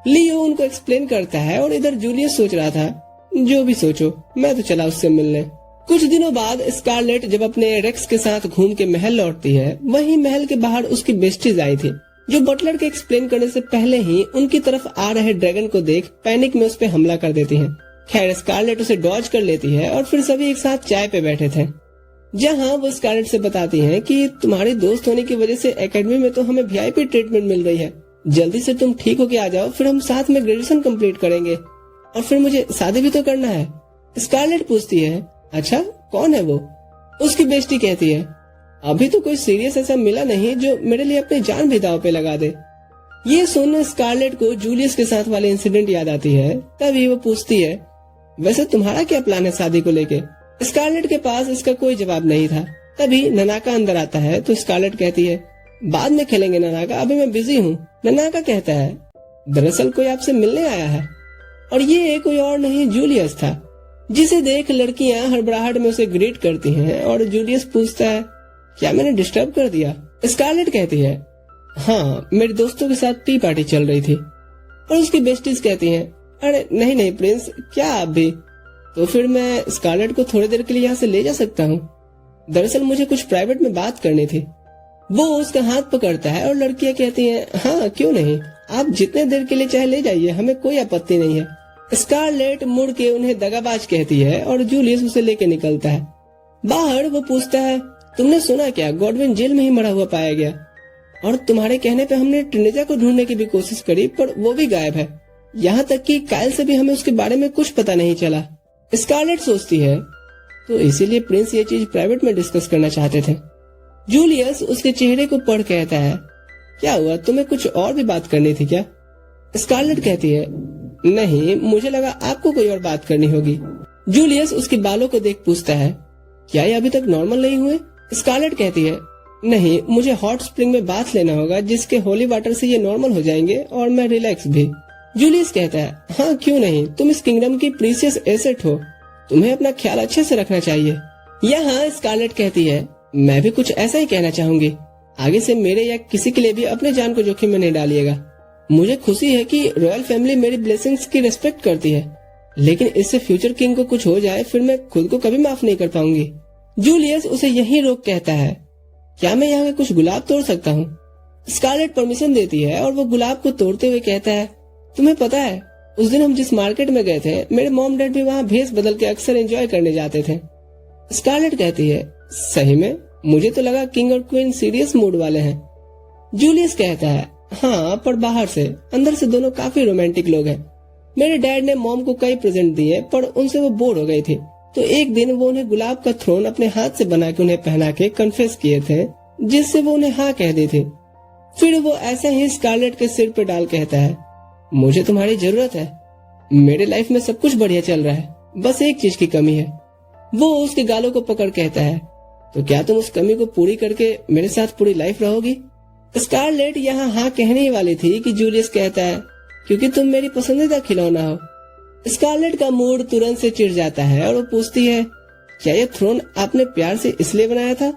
B: लियो उनको एक्सप्लेन करता है और इधर जूलियस सोच रहा था, जो भी सोचो, मैं तो चला उससे मिलने। कुछ दिनों बाद स्कारलेट जब अपने रेक्स के साथ घूम के महल लौटती है, वहीं महल के बाहर उसकी बेस्टीज आई थी, जो बटलर के एक्सप्लेन करने से पहले ही उनकी तरफ आ रहे ड्रैगन को देख पैनिक में उस पर हमला कर देती हैं। खैर स्कारलेट उसे डॉज कर लेती है और फिर सभी एक साथ चाय पे बैठे थे, जहां वो स्कारलेट से बताती हैं कि तुम्हारे दोस्त होने की वजह से एकेडमी में तो हमें वीआईपी ट्रीटमेंट मिल रही है, जल्दी से तुम ठीक होके आ जाओ, फिर हम साथ में ग्रेजुएशन कंप्लीट करेंगे और फिर मुझे शादी भी तो करना है। स्कारलेट पूछती है, अच्छा कौन है वो? उसकी बेस्टी कहती है, अभी तो कोई सीरियस ऐसा मिला नहीं जो मेरे लिए अपनी जान भी दांव पे लगा दे। ये सुन स्कारलेट को जूलियस के साथ वाले इंसिडेंट याद आती है। तभी वो पूछती है, वैसे तुम्हारा क्या प्लान है शादी को लेके? स्कारलेट के पास इसका कोई जवाब नहीं था। तभी ननाका अंदर आता है तो स्कारलेट कहती है, बाद में खेलेंगे ननाका, अभी मैं बिजी हूँ। ननाका कहता है, दरअसल कोई आपसे मिलने आया है। और ये कोई और नहीं जूलियस था, जिसे देख लड़कियां हड़बड़ाहट में उसे ग्रीट करती हैं और जूलियस पूछता है, क्या मैंने डिस्टर्ब कर दिया? स्कारलेट कहती है, हाँ मेरे दोस्तों के साथ टी पार्टी चल रही थी। और उसकी बेस्टीज कहती हैं, अरे नहीं नहीं प्रिंस, क्या आप भी? तो फिर मैं स्कारलेट को थोड़ी देर के लिए यहाँ से ले जा सकता हूँ, दरअसल मुझे कुछ प्राइवेट में बात करनी थी। वो उसका हाथ पकड़ता है और लड़कियां कहती हैं, हाँ क्यों नहीं, आप जितने देर के लिए चाहे ले जाइए, हमें कोई आपत्ति नहीं है। स्कारलेट मुड़ के उन्हें दगाबाज कहती है और जूलियस उसे लेके निकलता है। बाहर वो पूछता है, तुमने सुना क्या, गॉडविन जेल में ही मरा हुआ पाया गया और तुम्हारे कहने पे हमने ट्रिनेजा को ढूंढने की भी कोशिश करी, पर वो भी गायब है। यहाँ तक कि काइल से भी हमें उसके बारे में कुछ पता नहीं चला। स्कारलेट सोचती है, तो इसीलिए प्रिंस ये चीज प्राइवेट में डिस्कस करना चाहते थे। जूलियस उसके चेहरे को पढ़ कहता है, क्या हुआ, तुम्हें कुछ और भी बात करनी थी क्या? स्कारलेट कहती है, नहीं, मुझे लगा आपको कोई और बात करनी होगी। जूलियस उसके बालों को देख पूछता है, क्या ये अभी तक नॉर्मल नहीं हुए? स्कारलेट कहती है, नहीं, मुझे हॉट स्प्रिंग में बाथ लेना होगा, जिसके होली वाटर से ये नॉर्मल हो जाएंगे और मैं रिलैक्स भी। जूलियस कहता है, हाँ क्यों नहीं, तुम इस किंगडम की प्रीशियस एसेट हो, तुम्हें अपना ख्याल अच्छे से रखना चाहिए। यहाँ स्कारलेट कहती है, मैं भी कुछ ऐसा ही कहना चाहूंगी, आगे से मेरे या किसी के लिए भी अपने जान को जोखिम में नहीं डालिएगा। मुझे खुशी है कि रॉयल फैमिली मेरी ब्लेसिंग्स की रिस्पेक्ट करती है, लेकिन इससे फ्यूचर किंग को कुछ हो जाए फिर मैं खुद को कभी माफ नहीं कर पाऊंगी। जूलियस उसे यहीं रोक कहता है, क्या मैं यहाँ के कुछ गुलाब तोड़ सकता हूँ? स्कारलेट परमिशन देती है और वो गुलाब को तोड़ते हुए कहता है, तुम्हें पता है उस दिन हम जिस मार्केट में गए थे, मेरे मॉम डैड भी वहाँ भेस बदल के अक्सर एंजॉय करने जाते थे। स्कारलेट कहती है, सही में? मुझे तो लगा किंग और क्वीन सीरियस मूड वाले हैं। जूलियस कहता है, हाँ पर बाहर से, अंदर से दोनों काफी रोमांटिक लोग हैं। मेरे डैड ने मॉम को कई प्रेजेंट दिए पर उनसे वो बोर हो गई थी, तो एक दिन वो उन्हें गुलाब का थ्रोन अपने हाथ से बना के उन्हें पहना के कन्फेस किए थे, जिससे वो उन्हें हाँ कह दी थी। फिर वो ऐसे ही स्कारलेट के सिर पे डाल कहता है, मुझे तुम्हारी जरूरत है, मेरे लाइफ में सब कुछ बढ़िया चल रहा है, बस एक चीज की कमी है। वो उसके गालों को पकड़ कहता है, तो क्या तुम उस कमी को पूरी करके मेरे साथ पूरी लाइफ रहोगी? स्कारलेट यहाँ हाँ कहने ही वाली थी कि जूलियस कहता है, क्योंकि तुम मेरी पसंदीदा खिलौना हो। स्कारलेट का मूड तुरंत से चिढ़ जाता है और वो पूछती है, क्या ये थ्रोन आपने प्यार से इसलिए बनाया था?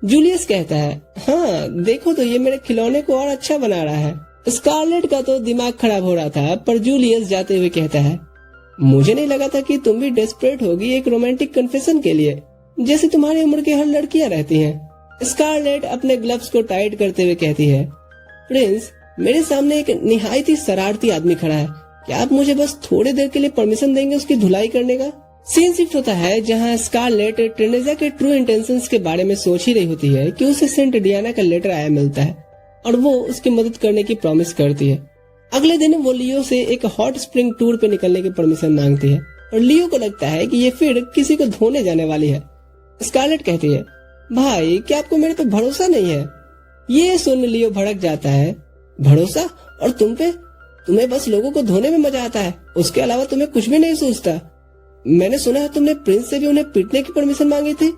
B: जूलियस कहता है, हाँ देखो तो ये मेरे खिलौने को और अच्छा बना रहा है। स्कारलेट का तो दिमाग खराब हो रहा था, पर जूलियस जाते हुए कहता है, मुझे नहीं लगा था कि तुम भी डेस्परेट होगी एक रोमांटिक कन्फेशन के लिए, जैसे तुम्हारी उम्र की हर लड़कियां रहती हैं। स्कारलेट अपने ग्लव्स को टाइट करते हुए कहती है, प्रिंस मेरे सामने एक निहायत ही शरारती आदमी खड़ा है, क्या आप मुझे बस थोड़ी देर के लिए परमिशन देंगे उसकी धुलाई करने का? सीन शिफ्ट होता है जहां स्कारलेट ट्रिनेजा के ट्रू इंटेंशंस के बारे में सोच ही रही होती है कि उसे सेंट डियाना का लेटर आया मिलता है और वो उसकी मदद करने की प्रॉमिस करती है। अगले दिन वो लियो से एक हॉट स्प्रिंग टूर पे निकलने की परमिशन मांगती है और लियो को लगता है कि ये फिर किसी को धोने जाने वाली है। स्कारलेट कहती है, भाई क्या आपको मेरे पे भरोसा नहीं है? ये सुन लियो भड़क जाता है, भरोसा? और तुम पे? तुम्हें बस लोगों को धोने में मजा आता है, उसके अलावा तुम्हें कुछ भी नहीं सोचता। मैंने सुना है तुमने प्रिंस से भी उन्हें पीटने की परमिशन मांगी थी।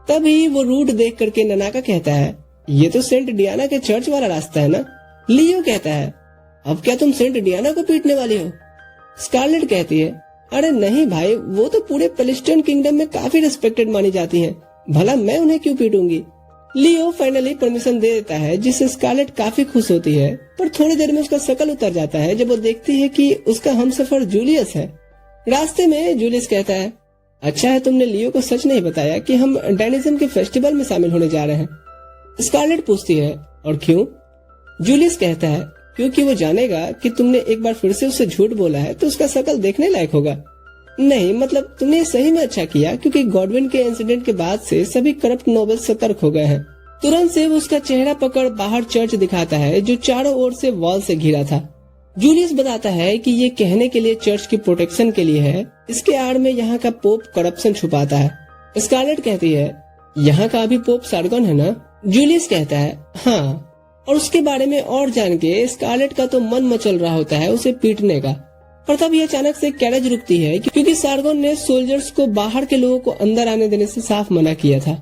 B: तभी वो रूट देख करके ननाका कहता है, ये तो सेंट डियाना के चर्च वाला रास्ता है ना। लियो कहता है, अब क्या तुम सेंट डियाना को पीटने वाली हो? स्कारलेट कहती है, अरे नहीं भाई, वो तो पूरे पेलिस्टियन किंगडम में काफी रिस्पेक्टेड मानी जाती हैं, भला मैं उन्हें क्यों पीटूंगी। लियो फाइनली परमिशन दे देता है, जिससे स्कारलेट काफी खुश होती है, पर थोड़ी देर में उसका शकल उतर जाता है जब वो देखती है कि उसका हमसफर जूलियस है। रास्ते में जूलियस कहता है, अच्छा है तुमने लियो को सच नहीं बताया कि हम डैनिज्म के फेस्टिवल में शामिल होने जा रहे हैं। स्कारलेट पूछती है, और क्यों? जूलियस कहता है, क्योंकि वो जानेगा कि तुमने एक बार फिर से उससे झूठ बोला है तो उसका शकल देखने लायक होगा। नहीं मतलब तुमने सही में अच्छा किया, क्योंकि गॉडविन के इंसिडेंट के बाद से सभी करप्ट नोबल्स सतर्क हो गए हैं। तुरंत से वो उसका चेहरा पकड़ बाहर चर्च दिखाता है जो चारों ओर से वॉल से घिरा था। जूलियस बताता है कि ये कहने के लिए चर्च की प्रोटेक्शन के लिए है, इसके आड़ में यहाँ का पोप करप्शन छुपाता है। स्कारलेट कहती है, यहाँ का अभी पोप सार्गन है ना? जूलियस कहता है, हाँ। और उसके बारे में और जान के स्कारलेट का तो मन मचल रहा होता है उसे पीटने का, पर तभी अचानक से कैरेज रुकती है क्योंकि सार्गन ने सोल्जर्स को बाहर के लोगों को अंदर आने देने से साफ मना किया था।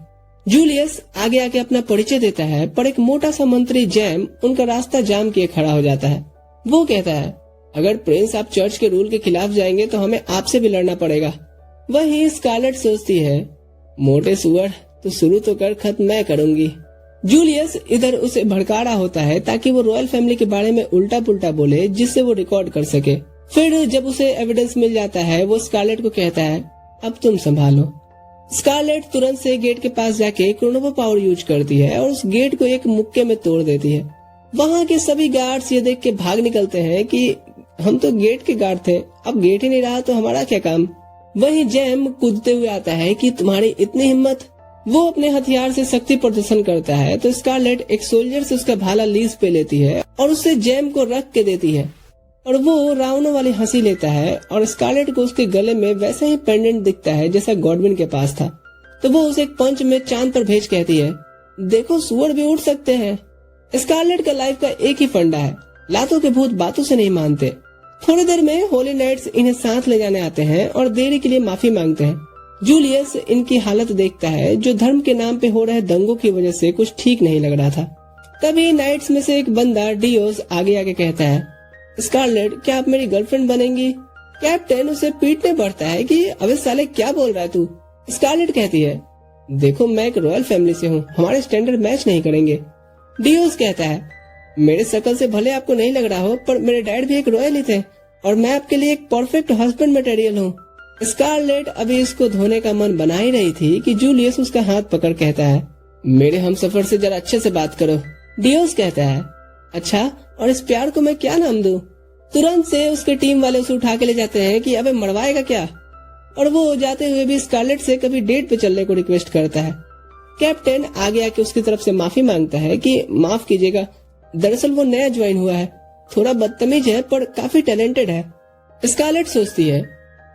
B: जूलियस आगे आके अपना परिचय देता है, पर एक मोटा सा मंत्री जैम उनका रास्ता जाम किए खड़ा हो जाता है। वो कहता है, अगर प्रिंस आप चर्च के रूल के खिलाफ जाएंगे तो हमें आपसे भी लड़ना पड़ेगा। वहीं स्कारलेट सोचती है, मोटे सुअर, तो शुरू तो कर, खत्म मैं करूंगी। जूलियस इधर उसे भड़का रहा होता है ताकि वो रॉयल फैमिली के बारे में उल्टा पुल्टा बोले, जिससे वो रिकॉर्ड कर सके। फिर जब उसे एविडेंस मिल जाता है, वो स्कारलेट को कहता है, अब तुम संभालो। स्कारलेट तुरंत से गेट के पास जाके क्रोनोबो पावर यूज करती है और उस गेट को एक मुक्के में तोड़ देती है। वहाँ के सभी गार्ड्स ये देख के भाग निकलते हैं कि हम तो गेट के गार्ड थे, अब गेट ही नहीं रहा तो हमारा क्या काम। वहीं जैम कूदते हुए आता है कि तुम्हारी इतनी हिम्मत। वो अपने हथियार से शक्ति प्रदर्शन करता है तो स्कारलेट एक सोल्जर से उसका भाला लीज पे लेती है और उससे जैम को रख के देती है, और वो रावणों वाली हंसी लेता है और स्कारलेट को उसके गले में वैसा ही पेंडेंट दिखता है जैसा गॉडविन के पास था। तो वो उसे एक पंच में चांद पर भेज कहती है, देखो सुअर भी उड़ सकते हैं। स्कारलेट का लाइफ का एक ही फंडा है, लातों के भूत बातों से नहीं मानते। थोड़ी देर में होली नाइट्स इन्हें साथ ले जाने आते हैं और देरी के लिए माफी मांगते हैं। जूलियस इनकी हालत देखता है जो धर्म के नाम पे हो रहे दंगों की वजह से कुछ ठीक नहीं लग रहा था। तभी नाइट्स में से एक बंदा डियोस आगे आके कहता है, स्कारलेट क्या आप मेरी गर्लफ्रेंड बनेंगी? कैप्टन उसे पीटने पड़ता है कि अबे साले क्या बोल रहा है तू। स्कारलेट कहती है, देखो मैं एक रॉयल फैमिली से हूँ, हमारे स्टैंडर्ड मैच नहीं करेंगे। डियोस कहता है, मेरे शकल से भले आपको नहीं लग रहा हो, पर मेरे डैड भी एक रॉयल ही थे और मैं आपके लिए एक परफेक्ट हस्बैंड मटेरियल हूँ। स्कारलेट अभी इसको धोने का मन बना ही रही थी कि जूलियस उसका हाथ पकड़ कहता है, मेरे हमसफर से जरा अच्छे से बात करो। डियोस कहता है, अच्छा, और इस प्यार को मैं क्या नाम दूं? तुरंत से उसके टीम वाले उसे उठा के ले जाते हैं कि अबे मरवाएगा क्या, और वो जाते हुए भी स्कारलेट से कभी डेट पे चलने को रिक्वेस्ट करता है। कैप्टन आगे आके उसकी तरफ से माफी मांगता है कि माफ कीजिएगा, दरअसल वो नया ज्वाइन हुआ है, थोड़ा बदतमीज है पर काफी टैलेंटेड है। स्कारलेट सोचती है,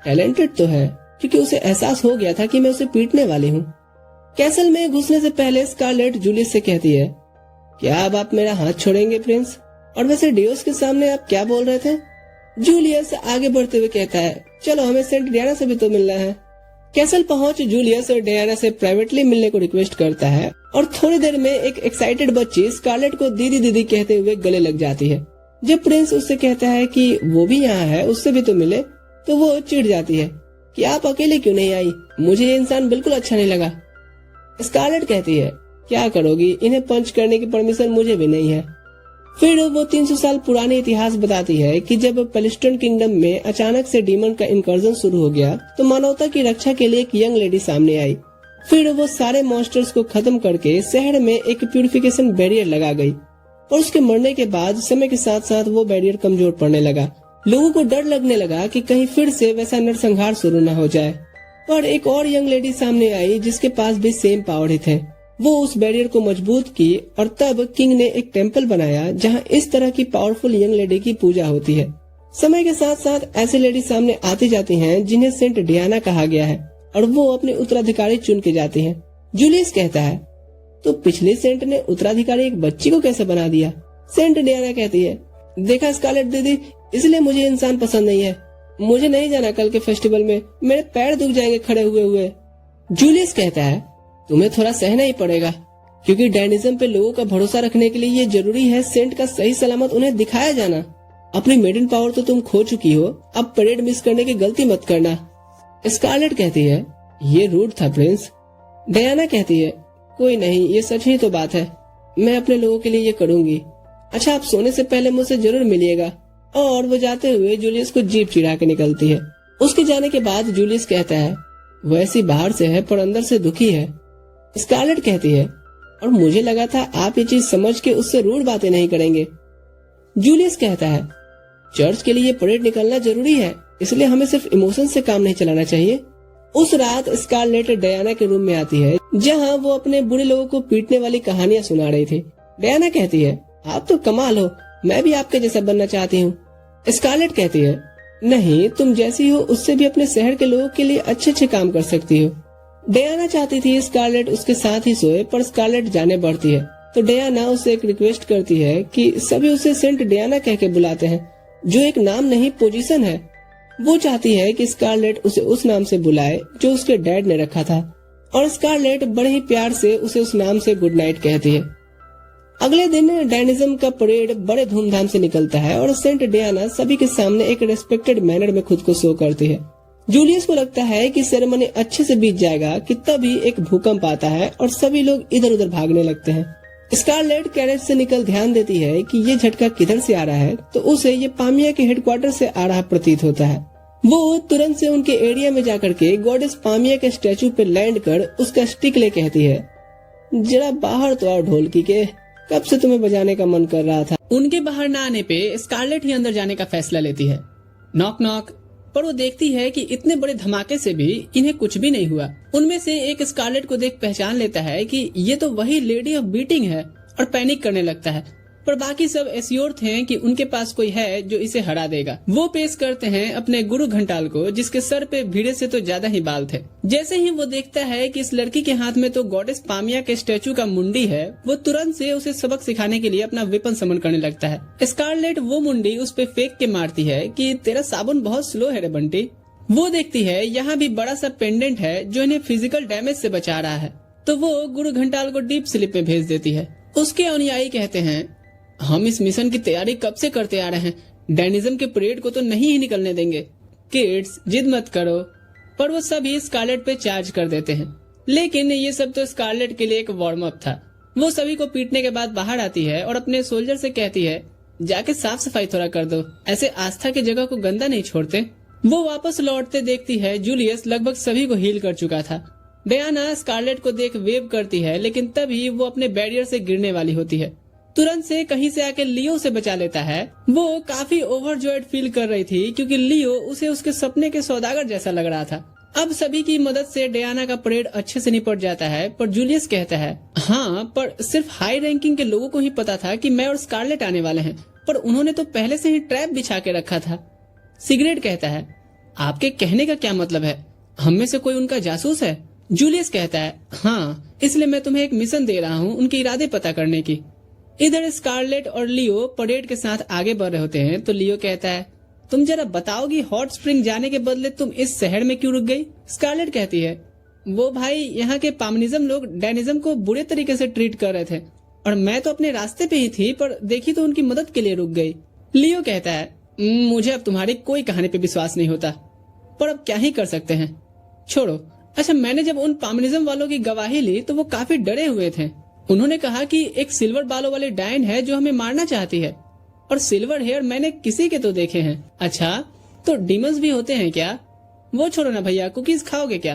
B: टैलेंटेड तो है क्योंकि उसे एहसास हो गया था कि मैं उसे पीटने वाली हूँ। कैसल में घुसने से पहले स्कारलेट जूलियस से कहती है, क्या अब आप मेरा हाथ छोड़ेंगे प्रिंस? और वैसे डियोस के सामने आप क्या बोल रहे थे? जूलियस आगे बढ़ते हुए कहता है, चलो हमें सेंट डियाना से भी तो मिलना है। कैसल पहुंच जूलियस और डियाना से प्राइवेटली मिलने को रिक्वेस्ट करता है और थोड़ी देर में एक एक्साइटेड बच्ची स्कारलेट को दीदी दीदी कहते हुए गले लग जाती है। जब प्रिंस उससे कहता है कि वो भी यहाँ है, उससे भी तो मिले, तो वो चिढ़ जाती है कि आप अकेले क्यों नहीं आई, मुझे ये इंसान बिल्कुल अच्छा नहीं लगा। स्कारलेट कहती है, क्या करोगी, इन्हें पंच करने की परमिशन मुझे भी नहीं है। फिर वो 300 साल पुराने इतिहास बताती है कि जब पेलिस्टियन किंगडम में अचानक से डीमन का इनकर्जन शुरू हो गया तो मानवता की रक्षा के लिए एक यंग लेडी सामने आई। फिर वो सारे मॉन्स्टर्स को खत्म करके शहर में एक प्यूरिफिकेशन बैरियर लगा गई और उसके मरने के बाद समय के साथ साथ वो बैरियर कमजोर पड़ने लगा। लोगों को डर लगने लगा कि कहीं फिर से वैसा नरसंहार शुरू न हो जाए। पर एक और यंग लेडी सामने आई जिसके पास भी सेम पावर ही थे। वो उस बैरियर को मजबूत की और तब किंग ने एक टेम्पल बनाया जहां इस तरह की पावरफुल यंग लेडी की पूजा होती है। समय के साथ साथ ऐसी लेडी सामने आती जाती हैं जिन्हें सेंट डियाना कहा गया है और वो अपने उत्तराधिकारी चुन के जाती हैं। जूलियस कहता है, तो पिछले सेंट ने उत्तराधिकारी एक बच्ची को कैसे बना दिया? सेंट डियाना कहती है, देखा स्कारलेट दीदी, इसलिए मुझे इंसान पसंद नहीं है, मुझे नहीं जाना कल के फेस्टिवल में, मेरे पैर दुख जाएंगे खड़े हुए हुए। जूलियस कहता है, तुम्हें थोड़ा सहना ही पड़ेगा, क्योंकि डैनिज्म पे लोगों का भरोसा रखने के लिए ये जरूरी है सेंट का सही सलामत उन्हें दिखाया जाना। अपनी मेडन पावर तो तुम खो चुकी हो, अब परेड मिस करने की गलती मत करना। स्कारलेट कहती है, ये रूड था प्रिंस। डयाना कहती है, कोई नहीं, ये सच ही तो बात है, मैं अपने लोगों के लिए ये करूंगी। अच्छा, आप सोने से पहले मुझसे जरूर मिलिएगा। और वो जाते हुए जूलियस को जीप चिढ़ा के निकलती है। उसके जाने के बाद जूलियस कहता है, वो ऐसी बाहर से है पर अंदर से दुखी है। स्कारलेट कहती है, और मुझे लगा था आप ये चीज समझ के उससे रूड बातें नहीं करेंगे। जूलियस कहता है, चर्च के लिए परेड निकलना जरूरी है, इसलिए हमें सिर्फ इमोशन से काम नहीं चलाना चाहिए। उस रात स्कारलेट डयाना के रूम में आती है, जहां वो अपने बुरे लोगों को पीटने वाली कहानियां सुना रही थी। डयाना कहती है, आप तो कमाल हो, मैं भी आपके जैसा बनना चाहती हूँ। स्कारलेट कहती है, नहीं, तुम जैसी हो उससे भी अपने शहर के लोगों के लिए अच्छे अच्छे काम कर सकती हो। डयाना चाहती थी स्कारलेट उसके साथ ही सोए, पर स्कारलेट जाने बढ़ती है तो डयाना उसे एक रिक्वेस्ट करती है कि सभी उसे सेंट डयाना कह के बुलाते हैं, जो एक नाम नहीं पोजीशन है। वो चाहती है कि स्कारलेट उसे उस नाम से बुलाए जो उसके डैड ने रखा था, और स्कारलेट बड़े ही प्यार से उसे उस नाम से गुड नाइट कहती है। अगले दिन डैनिज्म का परेड बड़े धूमधाम से निकलता है और सेंट डयाना सभी के सामने एक रेस्पेक्टेड मैनर में खुद को शो करती है। जूलियस को लगता है कि सेरेमनी अच्छे से बीत जाएगा कि तभी एक भूकंप आता है और सभी लोग इधर उधर भागने लगते हैं। स्कारलेट कैरेज से निकल ध्यान देती है कि ये झटका किधर से आ रहा है, तो उसे ये पामिया के हेडक्वार्टर से आ रहा प्रतीत होता है। वो तुरंत से उनके एरिया में जाकर के गॉडेस पामिया के स्टैचू पे लैंड कर उसका स्टिक ले कहती है, जरा बाहर तो आओ ढोलकी के, कब से तुम्हें बजाने का मन कर रहा था।
A: उनके बाहर न आने पे स्कारलेट ही अंदर जाने का फैसला लेती है। नॉक नॉक, पर वो देखती है कि इतने बड़े धमाके से भी इन्हें कुछ भी नहीं हुआ। उनमें से एक स्कारलेट को देख पहचान लेता है कि ये तो वही लेडी ऑफ बीटिंग है और पैनिक करने लगता है, पर बाकी सब एश्योर थे कि उनके पास कोई है जो इसे हरा देगा। वो पेश करते हैं अपने गुरु घंटाल को, जिसके सर पे भीड़े से तो ज्यादा ही बाल थे। जैसे ही वो देखता है कि इस लड़की के हाथ में तो गॉडेस पामिया के स्टैचू का मुंडी है, वो तुरंत से उसे सबक सिखाने के लिए अपना वेपन समन करने लगता है। स्कारलेट वो मुंडी उस पे फेंक के मारती है कि तेरा साबुन बहुत स्लो है रे बंटी। वो देखती है यहाँ भी बड़ा सा पेंडेंट है जो इन्हें फिजिकल डैमेज से बचा रहा है, तो वो गुरु घंटाल को डीप स्लीप में भेज देती है। उसके अनुयायी कहते हैं, हम इस मिशन की तैयारी कब से करते आ रहे हैं, डैनिज्म के परेड को तो नहीं ही निकलने देंगे। किड्स जिद मत करो। पर वो सभी स्कारलेट पे चार्ज कर देते हैं, लेकिन ये सब तो स्कारलेट के लिए एक वार्म अप था। वो सभी को पीटने के बाद बाहर आती है और अपने सोल्जर से कहती है, जाके साफ सफाई थोड़ा कर दो, ऐसे आस्था की जगह को गंदा नहीं छोड़ते। वो वापस लौटते देखती है जूलियस लगभग सभी को हील कर चुका था। डयाना स्कारलेट को देख वेव करती है, लेकिन तभी वो अपने बैरियर से गिरने वाली होती है। तुरंत से कहीं से आके लियो से बचा लेता है। वो काफी ओवरजॉयड फील कर रही थी, क्योंकि लियो उसे उसके सपने के सौदागर जैसा लग रहा था। अब सभी की मदद से डयाना का परेड अच्छे से निपट जाता है, पर जूलियस कहता है, हाँ, पर सिर्फ हाई रैंकिंग के लोगों को ही पता था कि मैं और स्कारलेट आने वाले हैं, पर उन्होंने तो पहले से ही ट्रैप बिछा के रखा था। सिगरेट कहता है, आपके कहने का क्या मतलब है, हम में से कोई उनका जासूस है? जूलियस कहता है, हाँ, इसलिए मैं तुम्हें एक मिशन दे रहा हूँ उनके इरादे पता करने की। इधर स्कारलेट और लियो परेड के साथ आगे बढ़ रहे होते हैं, तो लियो कहता है, तुम जरा बताओगी हॉट स्प्रिंग जाने के बदले तुम इस शहर में क्यों रुक गई? स्कारलेट कहती है, वो भाई, यहाँ के पामनिज्म लोग डैनिज्म को बुरे तरीके से ट्रीट कर रहे थे और मैं तो अपने रास्ते पे ही थी, पर देखी तो उनकी मदद के लिए रुक गई। लियो कहता है, मुझे अब तुम्हारी कोई कहानी पे विश्वास नहीं होता, पर अब क्या ही कर सकते हैं, छोड़ो। अच्छा, मैंने जब उन पामनिज्म वालों की गवाही ली तो वो काफी डरे हुए थे। उन्होंने कहा कि एक सिल्वर बालों वाली डायन है जो हमें मारना चाहती है, और सिल्वर हेयर मैंने किसी के तो देखे हैं। अच्छा, तो डीमंस भी होते हैं क्या? वो छोड़ो ना भैया, कुकीज खाओगे क्या?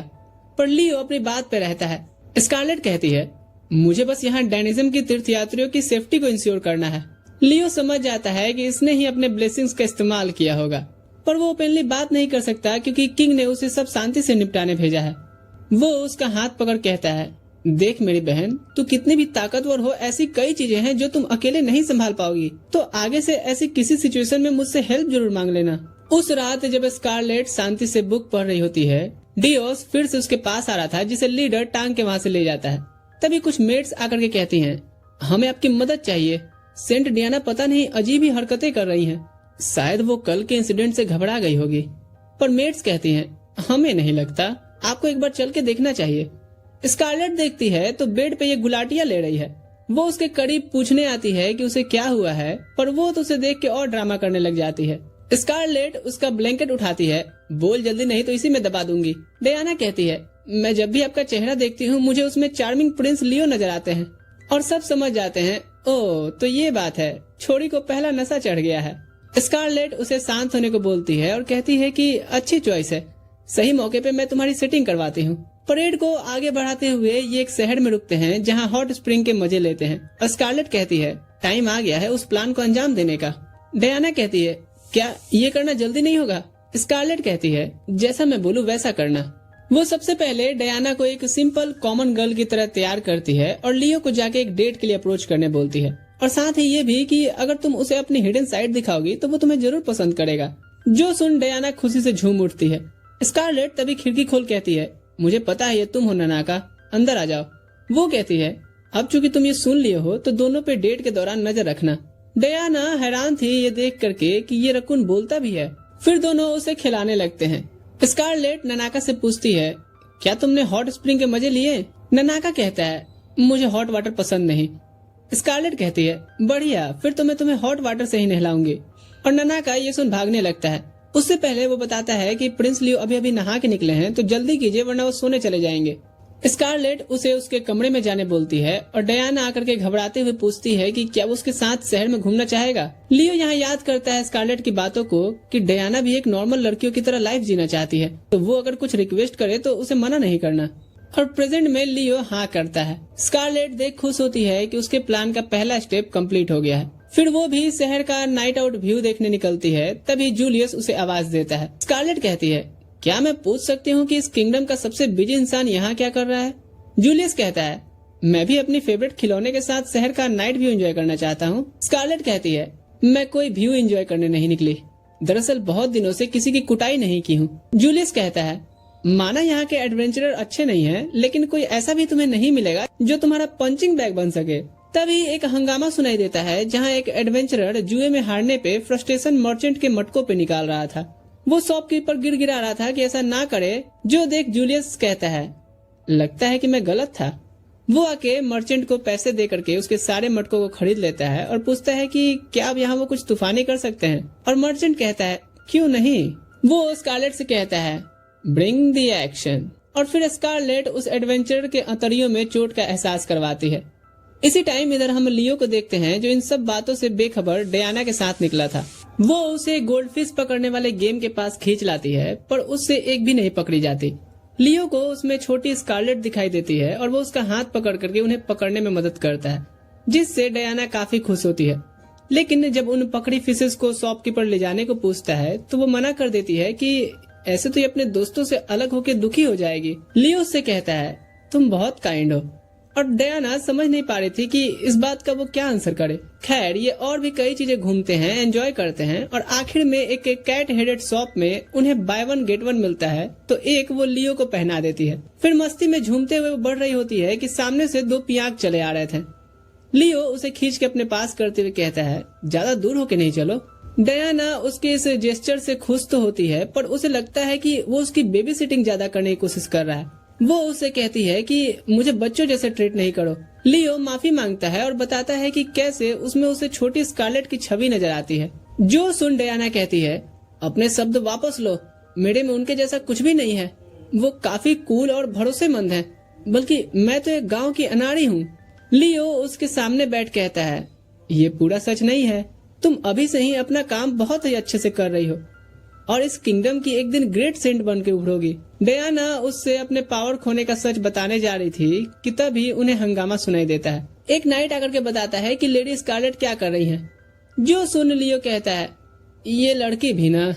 A: पर लियो अपनी बात पे रहता है। स्कारलेट कहती है, मुझे बस यहाँ डैनिज्म की तीर्थयात्रियों की सेफ्टी को इंश्योर करना है। लियो समझ जाता है कि इसने ही अपने ब्लेसिंग्स का इस्तेमाल किया होगा, पर वो ओपनली बात नहीं कर सकता क्योंकि किंग ने उसे सब शांति से निपटाने भेजा है। वो उसका हाथ पकड़ कहता है, देख मेरी बहन, तू कितनी भी ताकतवर हो, ऐसी कई चीजें हैं जो तुम अकेले नहीं संभाल पाओगी, तो आगे से ऐसी किसी सिचुएशन में मुझसे हेल्प जरूर मांग लेना। उस रात जब स्कारलेट शांति से बुक पढ़ रही होती है, डियोस फिर से उसके पास आ रहा था, जिसे लीडर टांग के वहाँ से ले जाता है। तभी कुछ मेट्स आकर के कहती हैं, हमें आपकी मदद चाहिए। सेंट डियाना पता नहीं अजीब ही हरकतें कर रही हैं, शायद वो कल के इंसिडेंट से घबरा गई होगी।
B: पर मेट्स कहती हैं, हमें नहीं लगता, आपको एक बार चल के देखना चाहिए। स्कारलेट देखती है तो बेड पे ये गुलाटियां ले रही है। वो उसके करीब पूछने आती है कि उसे क्या हुआ है, पर वो तो उसे देख के और ड्रामा करने लग जाती है। स्कारलेट उसका ब्लैंकेट उठाती है, बोल जल्दी नहीं तो इसी में दबा दूंगी। डायना कहती है, मैं जब भी आपका चेहरा देखती हूँ मुझे उसमें चार्मिंग प्रिंस लियो नजर आते हैं। और सब समझ जाते हैं, ओह तो ये बात है, छोरी को पहला नशा चढ़ गया है। स्कारलेट उसे शांत होने को बोलती है और कहती है कि अच्छी चॉइस है, सही मौके पे मैं तुम्हारी सेटिंग करवाती हूँ। परेड को आगे बढ़ाते हुए ये एक शहर में रुकते हैं जहाँ हॉट स्प्रिंग के मजे लेते हैं। स्कारलेट कहती है, टाइम आ गया है उस प्लान को अंजाम देने का। डायना कहती है, क्या ये करना जल्दी नहीं होगा? स्कारलेट कहती है, जैसा मैं बोलूँ वैसा करना। वो सबसे पहले डायना को एक सिंपल कॉमन गर्ल की तरह तैयार करती है और लियो को जाके एक डेट के लिए अप्रोच करने बोलती है, और साथ ही ये भी कि अगर तुम उसे अपनी हिडन साइड दिखाओगी तो वो तुम्हें जरूर पसंद करेगा। जो सुन डायना खुशी से झूम उठती है। स्कारलेट तभी खिड़की खोल कहती है, मुझे पता है ये तुम हो ननाका, अंदर आ जाओ। वो कहती है, अब चूंकि तुम ये सुन लिए हो तो दोनों पे डेट के दौरान नजर रखना। डायना हैरान थी ये देख करके कि ये रकुन बोलता भी है। फिर दोनों उसे खिलाने लगते हैं। स्कारलेट ननाका से पूछती है, क्या तुमने हॉट स्प्रिंग के मजे लिए? ननाका कहता है, मुझे हॉट वाटर पसंद नहीं। स्कारलेट कहती है, बढ़िया, फिर तो मैं तुम्हें हॉट वाटर से ही नहलाऊंगी। और ननाका ये सुन भागने लगता है। उससे पहले वो बताता है कि प्रिंस लियो अभी अभी नहा के निकले हैं तो जल्दी कीजिए वरना वो सोने चले जाएंगे। स्कारलेट उसे उसके कमरे में जाने बोलती है और डायना आकर के घबराते हुए पूछती है कि क्या वो उसके साथ शहर में घूमना चाहेगा। लियो यहाँ याद करता है स्कारलेट की बातों को कि डायना भी एक नॉर्मल लड़कियों की तरह लाइफ जीना चाहती है, तो वो अगर कुछ रिक्वेस्ट करे तो उसे मना नहीं करना। और प्रेजेंट में लियो हाँ करता है। स्कारलेट देख खुश होती है कि उसके प्लान का पहला स्टेप कंप्लीट हो गया है। फिर वो भी शहर का नाइट आउट व्यू देखने निकलती है। तभी जूलियस उसे आवाज देता है। स्कारलेट कहती है, क्या मैं पूछ सकती हूँ कि इस किंगडम का सबसे बिजी इंसान यहाँ क्या कर रहा है? जूलियस कहता है, मैं भी अपनी फेवरेट खिलौने के साथ शहर का नाइट व्यू एंजॉय करना चाहता हूँ। स्कारलेट कहती है, मैं कोई व्यू एंजॉय करने नहीं निकली, दरअसल बहुत दिनों से किसी की कुटाई नहीं की हूँ। जूलियस कहता है, माना यहाँ के एडवेंचरर अच्छे नहीं हैं, लेकिन कोई ऐसा भी तुम्हें नहीं मिलेगा जो तुम्हारा पंचिंग बैग बन सके। तभी एक हंगामा सुनाई देता है जहाँ एक एडवेंचरर जुए में हारने पे फ्रस्ट्रेशन मर्चेंट के मटकों पे निकाल रहा था। वो शॉपकीपर गिड़गिड़ा रहा था कि ऐसा ना करे, जो देख जूलियस कहता है, लगता है कि मैं गलत था। वो आके मर्चेंट को पैसे दे करके उसके सारे मटकों को खरीद लेता है और पूछता है कि क्या अब यहाँ वो कुछ तूफानी कर सकते हैं। और मर्चेंट कहता है, क्यों नहीं। वो स्कारलेट से कहता है, ब्रिंग द एक्शन। और फिर स्कारलेट उस एडवेंचर के अंतड़ियों में चोट का एहसास करवाती है। इसी टाइम इधर हम लियो को देखते हैं जो इन सब बातों से बेखबर डायना के साथ निकला था। वो उसे गोल्डफिश पकड़ने वाले गेम के पास खींच लाती है, पर उससे एक भी नहीं पकड़ी जाती। लियो को उसमें छोटी स्कारलेट दिखाई देती है और वो उसका हाथ पकड़ करके उन्हें पकड़ने में मदद करता है, जिससे डायना काफी खुश होती है। लेकिन जब उन पकड़ी फिशेस को शॉपकीपर ले जाने को पूछता है तो वो मना कर देती है कि ऐसे तो ये अपने दोस्तों से अलग होकर दुखी हो जाएगी। लियो उससे कहता है, तुम बहुत काइंड हो। और डायना समझ नहीं पा रही थी कि इस बात का वो क्या आंसर करे। खैर, ये और भी कई चीजें घूमते हैं, एंजॉय करते हैं और आखिर में एक कैट हेडेड शॉप में उन्हें बाय वन गेट वन मिलता है, तो एक वो लियो को पहना देती है। फिर मस्ती में झूमते हुए वो बढ़ रही होती है कि सामने से दो पियाक चले आ रहे थे। लियो उसे खींच के अपने पास करते हुए कहता है, ज्यादा दूर होके नहीं चलो। डायना उसके इस जेस्चर से खुश तो होती है, पर उसे लगता है कि वो उसकी बेबी सिटिंग ज्यादा करने की कोशिश कर रहा है। वो उसे कहती है कि मुझे बच्चों जैसे ट्रीट नहीं करो। लियो माफी मांगता है और बताता है कि कैसे उसमें उसे छोटी स्कारलेट की छवि नजर आती है। जो सुन डायना कहती है, अपने शब्द वापस लो, मेरे में उनके जैसा कुछ भी नहीं है। वो काफी कूल और भरोसेमंद है, बल्कि मैं तो एक गाँव की अनाड़ी हूँ। लियो उसके सामने बैठ कहता है, ये पूरा सच नहीं है, तुम अभी से ही अपना काम बहुत ही अच्छे से कर रही हो और इस किंगडम की एक दिन ग्रेट सेंट बन के उभरोगी। डायना उससे अपने पावर खोने का सच बताने जा रही थी कि तभी उन्हें हंगामा सुनाई देता है। एक नाइट आकर के बताता है कि लेडी स्कारलेट क्या कर रही है। जो सुन लियो कहता है, ये लड़की भी ना,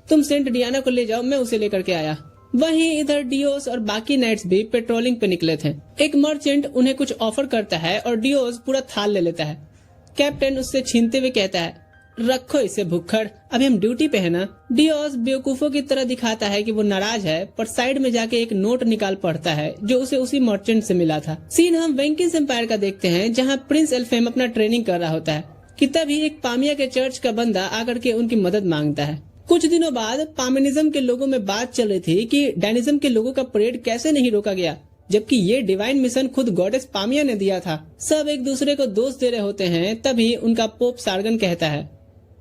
B: तुम सेंट डियाना को ले जाओ, मैं उसे लेकर के आया। वहीं इधर डियोस और बाकी नाइट्स भी पेट्रोलिंग पे निकले थे। एक मर्चेंट उन्हें कुछ ऑफर करता है और डियोस पूरा थाल ले लेता है। कैप्टन उससे छीनते हुए कहता है, रखो इसे भुक्खड़, अभी हम ड्यूटी पे है ना। डियोस बेवकूफों की तरह दिखाता है कि वो नाराज है, पर साइड में जाके एक नोट निकाल पढ़ता है जो उसे उसी मर्चेंट से मिला था। सीन हम वेंकिस एम्पायर का देखते हैं जहाँ प्रिंस एल्फेम अपना ट्रेनिंग कर रहा होता है कि तभी एक पामिया के चर्च का बंदा आकर के उनकी मदद मांगता है। कुछ दिनों बाद पामेनिज्म के लोगों में बात चल रही थी कि डायनिज्म के लोगों का परेड कैसे नहीं रोका गया, जबकि ये डिवाइन मिशन खुद गॉडेस पामिया ने दिया था। सब एक दूसरे को दोष दे रहे होते हैं, तभी उनका पोप सार्गन कहता है,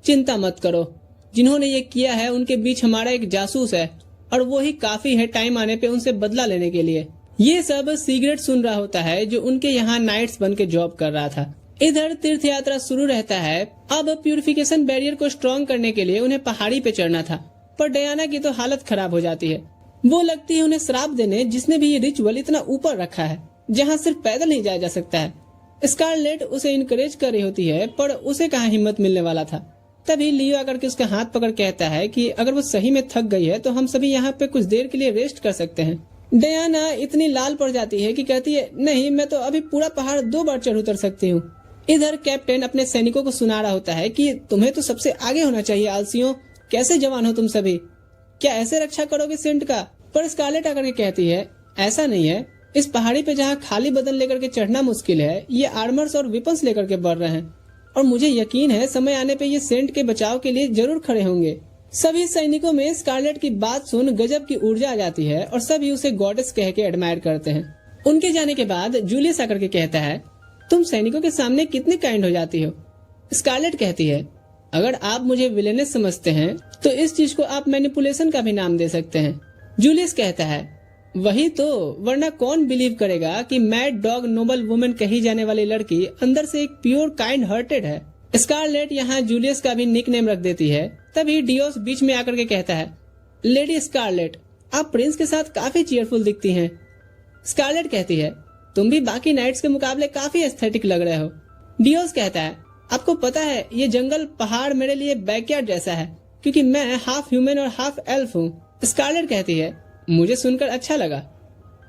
B: चिंता मत करो, जिन्होंने ये किया है उनके बीच हमारा एक जासूस है और वो ही काफी है टाइम आने पे उनसे बदला लेने के लिए। ये सब सिगरेट सुन रहा होता है जो उनके यहाँ नाइट्स बन के जॉब कर रहा था। इधर तीर्थ यात्रा शुरू रहता है। अब प्यूरिफिकेशन बैरियर को स्ट्रॉन्ग करने के लिए उन्हें पहाड़ी पे चढ़ना था, पर डयाना की तो हालत खराब हो जाती है। वो लगती है उन्हें श्राप देने, जिसने भी ये रिचुअल इतना ऊपर रखा है जहाँ सिर्फ पैदल नहीं जाया जा सकता है। स्कारलेट उसे इनकरेज कर रही होती है, पर उसे कहाँ हिम्मत मिलने वाला था। तभी लियो आकर के उसका हाथ पकड़ कहता है कि अगर वो सही में थक गई है तो हम सभी यहाँ पे कुछ देर के लिए रेस्ट कर सकते हैं। डयाना इतनी लाल पड़ जाती है कि कहती है, नहीं, मैं तो अभी पूरा पहाड़ 2 बार चढ़ उतर सकती हूँ। इधर कैप्टन अपने सैनिकों को सुना रहा होता है कि तुम्हें तो सबसे आगे होना चाहिए आलसियों, कैसे जवान हो तुम सभी, क्या ऐसे रक्षा करोगे सेंट का? पर स्कारलेट आकर के कहती है, ऐसा नहीं है, इस पहाड़ी पे जहाँ खाली बदन लेकर के चढ़ना मुश्किल है, ये आर्मर्स और वेपन्स लेकर के बढ़ रहे हैं और मुझे यकीन है समय आने पे ये सेंट के बचाव के लिए जरूर खड़े होंगे। सभी सैनिकों में स्कारलेट की बात सुन गजब की ऊर्जा आ जाती है और सभी उसे गॉडेस कह के एडमायर करते हैं। उनके जाने के बाद जूलियस आकर के कहता है, तुम सैनिकों के सामने कितनी काइंड हो जाती हो। स्कारलेट कहती है, अगर आप मुझे विलेनेस समझते हैं तो इस चीज को आप मैनिपुलेशन का भी नाम दे सकते हैं। जूलियस कहता है, वही तो, वरना कौन बिलीव करेगा कि मैड डॉग नोबल वुमेन कही जाने वाली लड़की अंदर से एक प्योर काइंड हार्टेड है। स्कारलेट यहाँ जूलियस का भी निक नेम रख देती है। तभी डियोस बीच में आकर के कहता है, लेडी स्कारलेट, आप प्रिंस के साथ काफी चीयरफुल दिखती हैं। स्कारलेट कहती है, तुम भी बाकी नाइट्स के मुकाबले काफी एस्थेटिक लग रहे हो। डियोस कहता है, आपको पता है ये जंगल पहाड़ मेरे लिए बैकयार्ड जैसा है, क्योंकि मैं हाफ ह्यूमन और हाफ एल्फ हूँ। स्कारलेट कहती है, मुझे सुनकर अच्छा लगा।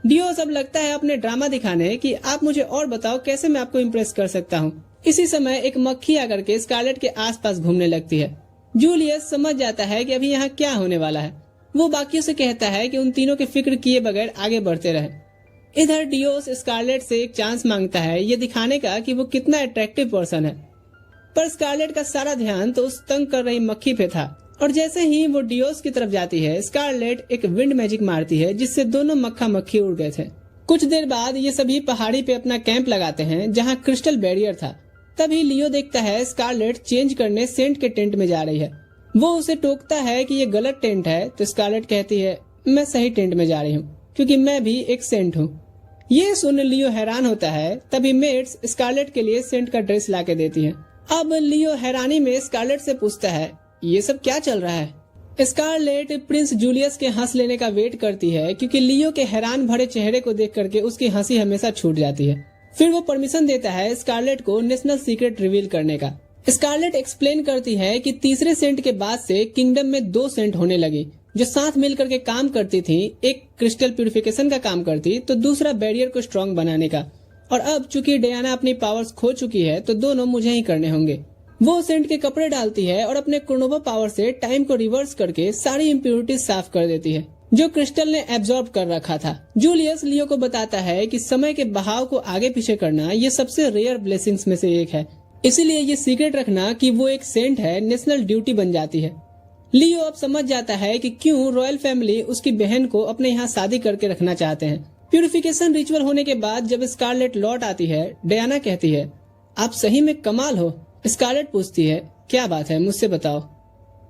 B: डियोस अब लगता है अपने ड्रामा दिखाने कि आप मुझे और बताओ कैसे मैं आपको इम्प्रेस कर सकता हूँ। इसी समय एक मक्खी आकर के स्कारलेट के आसपास घूमने लगती है। जूलियस समझ जाता है कि अभी यहाँ क्या होने वाला है। वो बाकियों से कहता है कि उन तीनों के फिक्र किए बगैर आगे बढ़ते रहे। इधर डियोस स्कारलेट से एक चांस मांगता है ये दिखाने का कि वो कितना अट्रैक्टिव पर्सन है, पर स्कारलेट का सारा ध्यान तो उस तंग कर रही मक्खी पे था और जैसे ही वो डियोस की तरफ जाती है, स्कारलेट एक विंड मैजिक मारती है जिससे दोनों मक्खा मक्खी उड़ गए थे। कुछ देर बाद ये सभी पहाड़ी पे अपना कैंप लगाते हैं जहाँ क्रिस्टल बैरियर था। तभी लियो देखता है स्कारलेट चेंज करने सेंट के टेंट में जा रही है। वो उसे टोकता है कि ये गलत टेंट है, तो स्कारलेट कहती है, मैं सही टेंट में जा रही हूँ क्योंकि मैं भी एक सेंट हूँ। ये सुन लियो हैरान होता है। तभी मेड्स स्कारलेट के लिए सेंट का ड्रेस ला के देती है। अब लियो हैरानी में स्कारलेट से पूछता है, ये सब क्या चल रहा है? स्कारलेट प्रिंस जूलियस के हंस लेने का वेट करती है क्योंकि लियो के हैरान भरे चेहरे को देख करके उसकी हंसी हमेशा छूट जाती है। फिर वो परमिशन देता है स्कारलेट को नेशनल सीक्रेट रिवील करने का। स्कारलेट एक्सप्लेन करती है कि तीसरे सेंट के बाद से किंगडम में 2 सेंट होने लगी जो साथ मिलकर के काम करती थी। एक क्रिस्टल प्यूरिफिकेशन का काम करती तो दूसरा बैरियर को स्ट्रॉन्ग बनाने का। और अब चूंकि डयाना अपनी पावर्स खो चुकी है तो दोनों मुझे ही करने होंगे। वो सेंट के कपड़े डालती है और अपने क्रोनोवा पावर से टाइम को रिवर्स करके सारी इम्प्योरिटीज साफ कर देती है जो क्रिस्टल ने एब्जॉर्ब कर रखा था। जूलियस लियो को बताता है कि समय के बहाव को आगे पीछे करना ये सबसे रेयर ब्लेसिंग्स में से एक है, इसीलिए ये सीक्रेट रखना कि वो एक सेंट है नेशनल ड्यूटी बन जाती है। लियो अब समझ जाता है कि क्यों रॉयल फैमिली उसकी बहन को अपने यहाँ शादी करके रखना चाहते हैं। प्यूरिफिकेशन रिचुअल होने के बाद जब स्कारलेट लौट आती है, डयाना कहती है, आप सही में कमाल हो। स्कारलेट पूछती है, क्या बात है, मुझसे बताओ।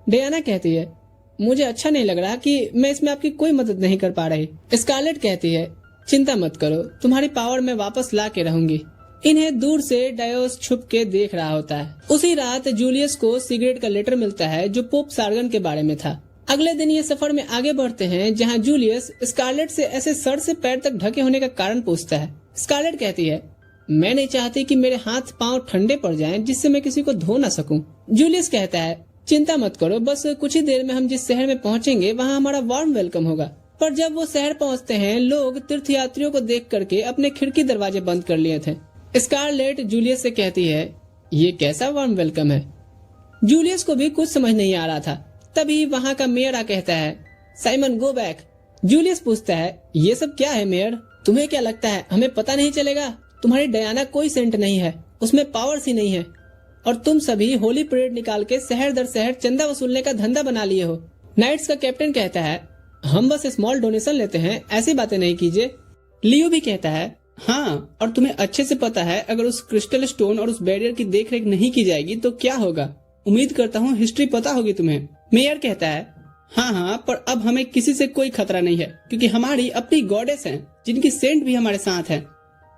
B: डयाना कहती है, मुझे अच्छा नहीं लग रहा कि मैं इसमें आपकी कोई मदद नहीं कर पा रही। स्कारलेट कहती है, चिंता मत करो, तुम्हारी पावर मैं वापस ला के रहूंगी। इन्हें दूर से डायोस छुप के देख रहा होता है। उसी रात जूलियस को सिगरेट का लेटर मिलता है जो पोप सार्गन के बारे में था। अगले दिन ये सफर में आगे बढ़ते हैं जहाँ जूलियस स्कारलेट से ऐसे सर से पैर तक ढके होने का कारण पूछता है। स्कारलेट कहती है, मैं नहीं चाहती कि मेरे हाथ पांव ठंडे पड़ जाएं जिससे मैं किसी को धो ना सकूं। जूलियस कहता है, चिंता मत करो, बस कुछ ही देर में हम जिस शहर में पहुंचेंगे वहां हमारा वार्म वेलकम होगा। पर जब वो शहर पहुंचते हैं, लोग तीर्थयात्रियों को देख करके अपने खिड़की दरवाजे बंद कर लिए थे। स्कारलेट जूलियस से कहती है, ये कैसा वार्म वेलकम है? जूलियस को भी कुछ समझ नहीं आ रहा था। तभी वहाँ का मेयर आ कहता है, साइमन गो बैक। जूलियस पूछता है, ये सब क्या है मेयर? तुम्हें क्या लगता है हमें पता नहीं चलेगा? तुम्हारी डयाना कोई सेंट नहीं है, उसमें पावर्स ही नहीं है। और तुम सभी होली परेड निकाल के शहर दर शहर चंदा वसूलने का धंधा बना लिए हो। नाइट्स का कैप्टन कहता है, हम बस स्मॉल डोनेशन लेते हैं, ऐसी बातें नहीं कीजिए। लियो भी कहता है, हाँ, और तुम्हें अच्छे से पता है अगर उस क्रिस्टल स्टोन और उस बैरियर की देखरेख नहीं की जाएगी तो क्या होगा। उम्मीद करता हूँ हिस्ट्री पता होगी तुम्हें। मेयर कहता है, हाँ, पर अब हमें किसी से कोई खतरा नहीं है क्योंकि हमारी अपनी गॉडेस हैं जिनकी सेंट भी हमारे साथ है।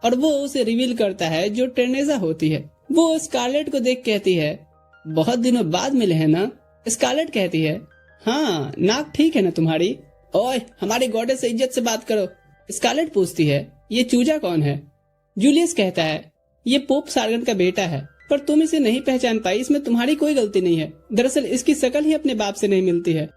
B: और वो उसे रिवील करता है जो टेरेसा होती है। वो स्कारलेट को देख कहती है, बहुत दिनों बाद मिले हैं ना। स्कारलेट कहती है, हाँ, नाक ठीक है ना तुम्हारी। ओए, हमारी गॉडेस से इज्जत से बात करो। स्कारलेट पूछती है, ये चूजा कौन है। जूलियस कहता है, ये पोप सार्गन का बेटा है, पर तुम इसे नहीं पहचान पाई, इसमें तुम्हारी कोई गलती नहीं है। दरअसल इसकी शक्ल ही अपने बाप से नहीं मिलती है।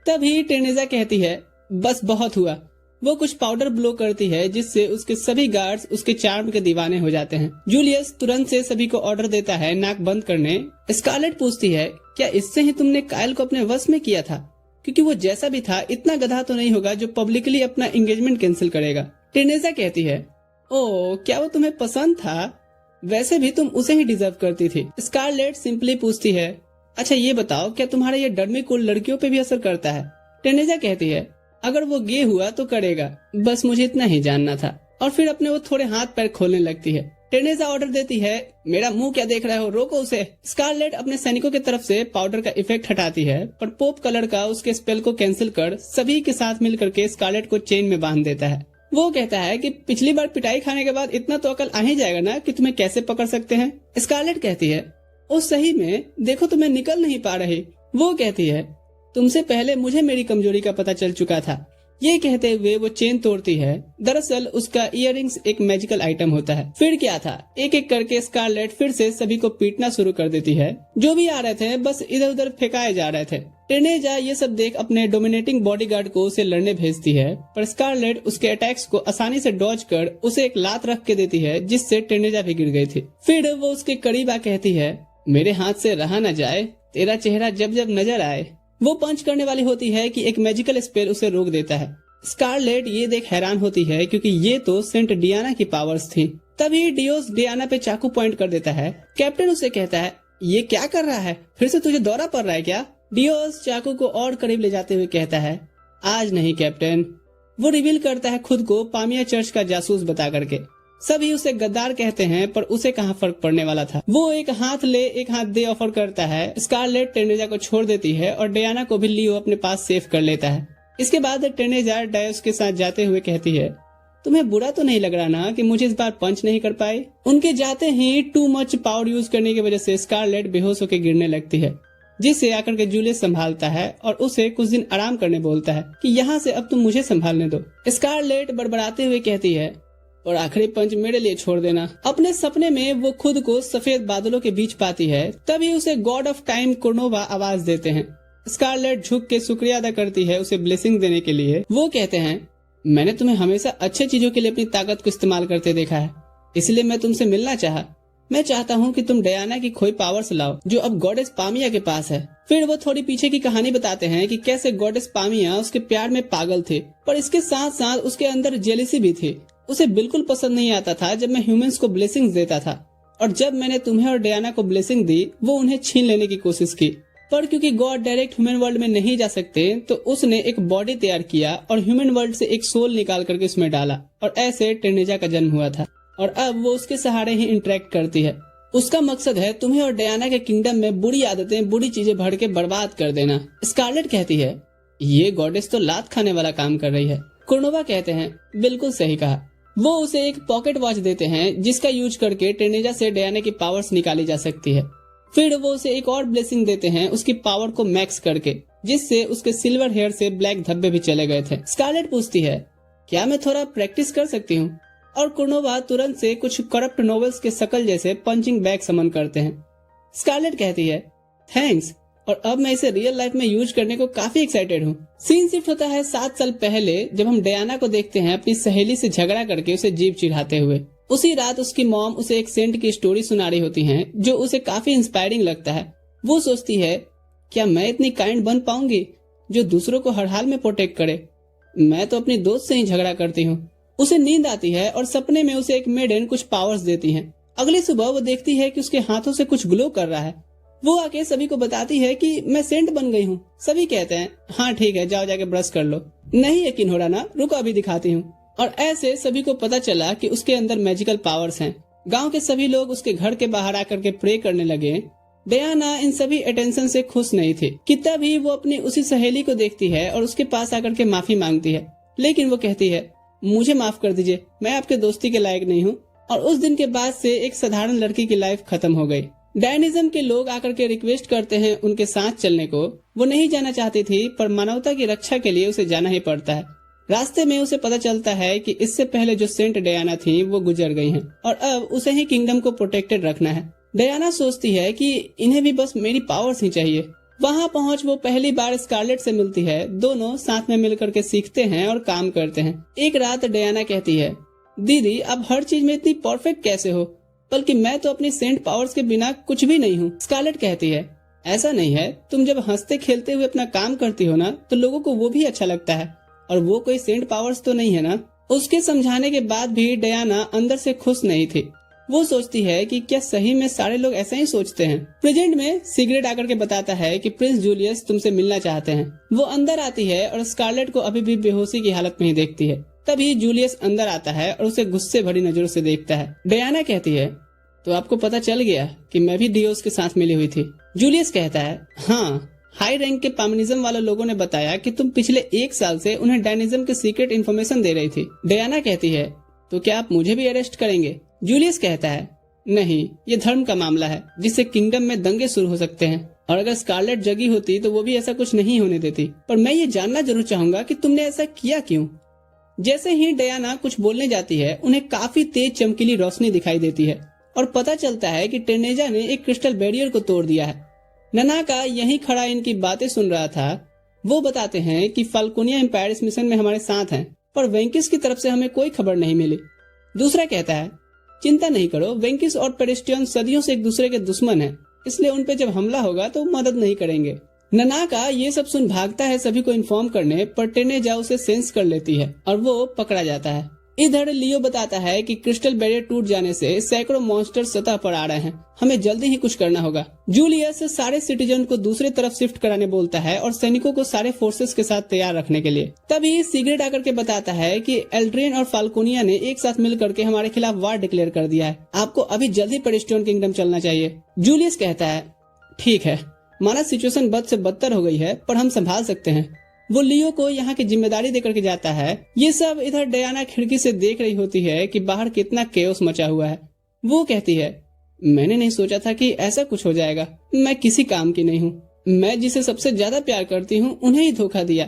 B: तभी टेरेसा कहती है, बस बहुत हुआ। वो कुछ पाउडर ब्लो करती है जिससे उसके सभी गार्ड्स उसके चार्म के दीवाने हो जाते हैं। जूलियस तुरंत से सभी को ऑर्डर देता है नाक बंद करने। स्कारलेट पूछती है, क्या इससे ही तुमने कायल को अपने वश में किया था? क्योंकि वो जैसा भी था इतना गधा तो नहीं होगा जो पब्लिकली अपना एंगेजमेंट कैंसिल करेगा। टेरेसा कहती है, ओ, क्या वो तुम्हें पसंद था? वैसे भी तुम उसे ही डिजर्व करती थी। स्कारलेट सिंपली पूछती है, अच्छा ये बताओ, क्या तुम्हारा ये डर्मिकुल लड़कियों पे भी असर करता है? टेरेसा कहती है, अगर वो गे हुआ तो करेगा, बस मुझे इतना ही जानना था। और फिर अपने वो थोड़े हाथ पैर खोलने लगती है। टेरेसा ऑर्डर देती है, मेरा मुंह क्या देख रहे हो, रोको उसे। स्कारलेट अपने सैनिकों की तरफ से पाउडर का इफेक्ट हटाती है, पर पोप का लड़का उसके स्पेल को कैंसिल कर सभी के साथ मिलकर के स्कारलेट को चेन में बांध देता है। वो कहता है कि पिछली बार पिटाई खाने के बाद इतना तो अकल आ ही जाएगा ना कि तुम्हें कैसे पकड़ सकते हैं। स्कारलेट कहती है, ओ सही में, देखो तो मैं निकल नहीं पा रही। वो कहती है, तुमसे पहले मुझे मेरी कमजोरी का पता चल चुका था। ये कहते हुए वो चेन तोड़ती है। दरअसल उसका इयररिंग्स एक मैजिकल आइटम होता है। फिर क्या था, एक एक करके स्कारलेट फिर से सभी को पीटना शुरू कर देती है। जो भी आ रहे थे बस इधर उधर फेंकाए जा रहे थे। टेरेसा ये सब देख अपने डोमिनेटिंग बॉडीगार्ड को उसे लड़ने भेजती है, पर स्कारलेट उसके अटैक्स को आसानी से डॉज कर उसे एक लात रख के देती है, जिससे टेरेसा भी गिर गई थी। फिर वो उसके करीब आ कहती है, मेरे हाथ से रहा न जाए, तेरा चेहरा जब जब नजर आए। वो पंच करने वाली होती है कि एक मैजिकल स्पेल उसे रोक देता है। स्कारलेट ये देख हैरान होती है क्योंकि ये तो सेंट डियाना की पावर्स थी। तभी डियोस डियाना पे चाकू पॉइंट कर देता है। कैप्टन उसे कहता है, ये क्या कर रहा है, फिर से तुझे दौरा पड़ रहा है क्या? डियोस चाकू को और करीब ले जाते हुए कहता है, आज नहीं कैप्टन। वो रिवील करता है खुद को पामिया चर्च का जासूस बता करके। सभी उसे गद्दार कहते हैं, पर उसे कहाँ फर्क पड़ने वाला था। वो एक हाथ ले एक हाथ दे ऑफर करता है। स्कारलेट टेरेसा को छोड़ देती है और डियाना को भी लियो अपने पास सेफ कर लेता है। इसके बाद टेरेसा डायोस के साथ जाते हुए कहती है, तुम्हें बुरा तो नहीं लग रहा ना कि मुझे इस बार पंच नहीं कर पाई? उनके जाते ही टू मच पावर यूज करने की वजह से स्कारलेट बेहोश होकर गिरने लगती है, जिससे आकर के जूलियस संभालता है और उसे कुछ दिन आराम करने बोलता है कि यहाँ से अब तुम मुझे संभालने दो। स्कारलेट बड़बड़ाते हुए कहती है, और आखिरी पंच मेरे लिए छोड़ देना। अपने सपने में वो खुद को सफेद बादलों के बीच पाती है। तभी उसे गॉड ऑफ टाइम कोर्नोवा आवाज देते हैं। स्कारलेट झुक के शुक्रिया अदा करती है उसे ब्लेसिंग देने के लिए। वो कहते हैं, मैंने तुम्हें हमेशा अच्छे चीजों के लिए अपनी ताकत को इस्तेमाल करते देखा है, इसलिए मैं तुमसे मिलना चाहा। मैं चाहता हूँ कि तुम डियाना की खोई पावर्स लाओ जो अब गॉडेस पामिया के पास है। फिर वो थोड़ी पीछे की कहानी बताते हैं कि कैसे गॉडेस पामिया उसके प्यार में पागल थे, पर इसके साथ साथ उसके अंदर जेलिसी भी थी। उसे बिल्कुल पसंद नहीं आता था जब मैं ह्यूमंस को ब्लेसिंग्स देता था, और जब मैंने तुम्हें और डियाना को ब्लेसिंग दी वो उन्हें छीन लेने की कोशिश की। पर क्योंकि गॉड डायरेक्ट ह्यूमन वर्ल्ड में नहीं जा सकते तो उसने एक बॉडी तैयार किया और ह्यूमन वर्ल्ड से एक सोल निकाल करके उसमें डाला, और ऐसे टेरेसा का जन्म हुआ था। और अब वो उसके सहारे ही इंटरेक्ट करती है। उसका मकसद है तुम्हें और डियाना के किंगडम में बुरी आदतें बुरी चीजें भर के बर्बाद कर देना। स्कारलेट कहती है, ये गॉडेस तो लात खाने वाला काम कर रही है। कोर्नोवा कहते हैं, बिल्कुल सही कहा। वो उसे एक पॉकेट वॉच देते हैं जिसका यूज करके टेरेसा से डियाना की पावर्स निकाली जा सकती है। फिर वो उसे एक और ब्लेसिंग देते हैं उसकी पावर को मैक्स करके, जिससे उसके सिल्वर हेयर से ब्लैक धब्बे भी चले गए थे। स्कारलेट पूछती है, क्या मैं थोड़ा प्रैक्टिस कर सकती हूँ? और कोर्नोवा तुरंत से कुछ करप्ट नॉवेल्स के शकल जैसे पंचिंग बैग समन करते हैं। स्कारलेट कहती है, थैंक्स, और अब मैं इसे रियल लाइफ में यूज करने को काफी एक्साइटेड हूँ। सीन शिफ्ट होता है 7 साल पहले, जब हम डियाना को देखते हैं अपनी सहेली से झगड़ा करके उसे जीभ चिढ़ाते हुए। उसी रात उसकी मॉम उसे एक सेंट की स्टोरी सुना रही होती हैं, जो उसे काफी इंस्पायरिंग लगता है। वो सोचती है, क्या मैं इतनी काइंड बन पाऊंगी जो दूसरों को हर हाल में प्रोटेक्ट करे? मैं तो अपनी दोस्त से ही झगड़ा करती हूँ। उसे नींद आती है और सपने में उसे एक मेडन कुछ पावर्स देती है। अगली सुबह वो देखती है कि उसके हाथों से कुछ ग्लो कर रहा है। वो आके सभी को बताती है कि मैं सेंट बन गई हूँ। सभी कहते हैं हाँ ठीक है, जाओ जाके ब्रश कर लो। नहीं यकीन हो रहा ना, रुको अभी दिखाती हूँ। और ऐसे सभी को पता चला कि उसके अंदर मैजिकल पावर्स हैं। गांव के सभी लोग उसके घर के बाहर आकर के प्रे करने लगे। डयाना इन सभी अटेंशन से खुश नहीं थी कि तभी वो अपनी उसी सहेली को देखती है और उसके पास आकर के माफी मांगती है। लेकिन वो कहती है मुझे माफ कर दीजिए, मैं आपके दोस्ती के लायक नहीं हूँ। और उस दिन के बाद से एक साधारण लड़की की लाइफ खत्म हो गई। डायनिज्म के लोग आकर के रिक्वेस्ट करते हैं उनके साथ चलने को। वो नहीं जाना चाहती थी, पर मानवता की रक्षा के लिए उसे जाना ही पड़ता है। रास्ते में उसे पता चलता है कि इससे पहले जो सेंट डयाना थी वो गुजर गई हैं और अब उसे ही किंगडम को प्रोटेक्टेड रखना है। डयाना सोचती है कि इन्हें भी बस मेरी पावर्स ही चाहिए। वहाँ पहुँच वो पहली बार स्कारलेट से मिलती है। दोनों साथ में मिलकर के सीखते हैं और काम करते हैं। एक रात डयाना कहती है दीदी आप हर चीज में इतनी परफेक्ट कैसे हो, बल्कि मैं तो अपनी सेंट पावर्स के बिना कुछ भी नहीं हूँ। स्कारलेट कहती है ऐसा नहीं है, तुम जब हंसते खेलते हुए अपना काम करती हो ना तो लोगों को वो भी अच्छा लगता है, और वो कोई सेंट पावर्स तो नहीं है ना। उसके समझाने के बाद भी डयाना अंदर से खुश नहीं थी। वो सोचती है कि क्या सही में सारे लोग ऐसा ही सोचते हैं। प्रेजेंट में सिगरेट आकर के बताता है कि प्रिंस जूलियस तुमसे मिलना चाहते हैं। वो अंदर आती है और स्कारलेट को अभी भी बेहोशी की हालत में ही देखती है। तभी जूलियस अंदर आता है और उसे गुस्से भरी नजरों से देखता है। डयाना कहती है तो आपको पता चल गया कि मैं भी डियोस के साथ मिली हुई थी। जूलियस कहता है हाँ, हाई रैंक के पामनिज्म वाले लोगों ने बताया कि तुम पिछले 1 साल से उन्हें डायनिज्म के सीक्रेट इन्फॉर्मेशन दे रही थी। डयाना कहती है तो क्या आप मुझे भी अरेस्ट करेंगे? जूलियस कहता है नहीं, ये धर्म का मामला है जिससे किंगडम में दंगे शुरू हो सकते हैं, और अगर स्कारलेट जगी होती तो वो भी ऐसा कुछ नहीं होने देती। पर मैं ये जानना जरूर चाहूंगा कि तुमने ऐसा किया क्यों? जैसे ही डयाना कुछ बोलने जाती है उन्हें काफी तेज चमकीली रोशनी दिखाई देती है और पता चलता है कि टेनेजा ने एक क्रिस्टल बैरियर को तोड़ दिया है। ननाका यहीं खड़ा इनकी बातें सुन रहा था। वो बताते हैं कि फाल्कोनिया एम्पायर इस मिशन में हमारे साथ हैं, पर वेंकिस की तरफ से हमें कोई खबर नहीं मिली। दूसरा कहता है चिंता नहीं करो, वेंकिस और पेरिस्टियन सदियों से एक दूसरे के दुश्मन हैं, इसलिए उन पे जब हमला होगा तो मदद नहीं करेंगे। ननाका ये सब सुन भागता है सभी को इन्फॉर्म करने, पर टेनेजा उसे सेंस कर लेती है और वो पकड़ा जाता है। इधर लियो बताता है कि क्रिस्टल बैरियर टूट जाने से सैकड़ों मॉन्स्टर सतह पर आ रहे हैं, हमें जल्दी ही कुछ करना होगा। जूलियस सारे सिटीजन को दूसरे तरफ शिफ्ट कराने बोलता है और सैनिकों को सारे फोर्सेस के साथ तैयार रखने के लिए। तभी सिगरेट आकर के बताता है कि एल्ड्रेन और फाल्कोनिया ने एक साथ मिल करके हमारे खिलाफ वार डिक्लेयर कर दिया है, आपको अभी जल्दी पेरिस्टियन किंगडम चलना चाहिए। जूलियस कहता है ठीक है, माना सिचुएशन बद से बदतर हो गई है, पर हम संभाल सकते हैं। वो लियो को यहाँ की जिम्मेदारी देकर के जाता है। ये सब इधर डयाना खिड़की से देख रही होती है कि बाहर कितना केओस मचा हुआ है। वो कहती है मैंने नहीं सोचा था कि ऐसा कुछ हो जाएगा, मैं किसी काम की नहीं हूँ, मैं जिसे सबसे ज्यादा प्यार करती हूँ उन्हें ही धोखा दिया,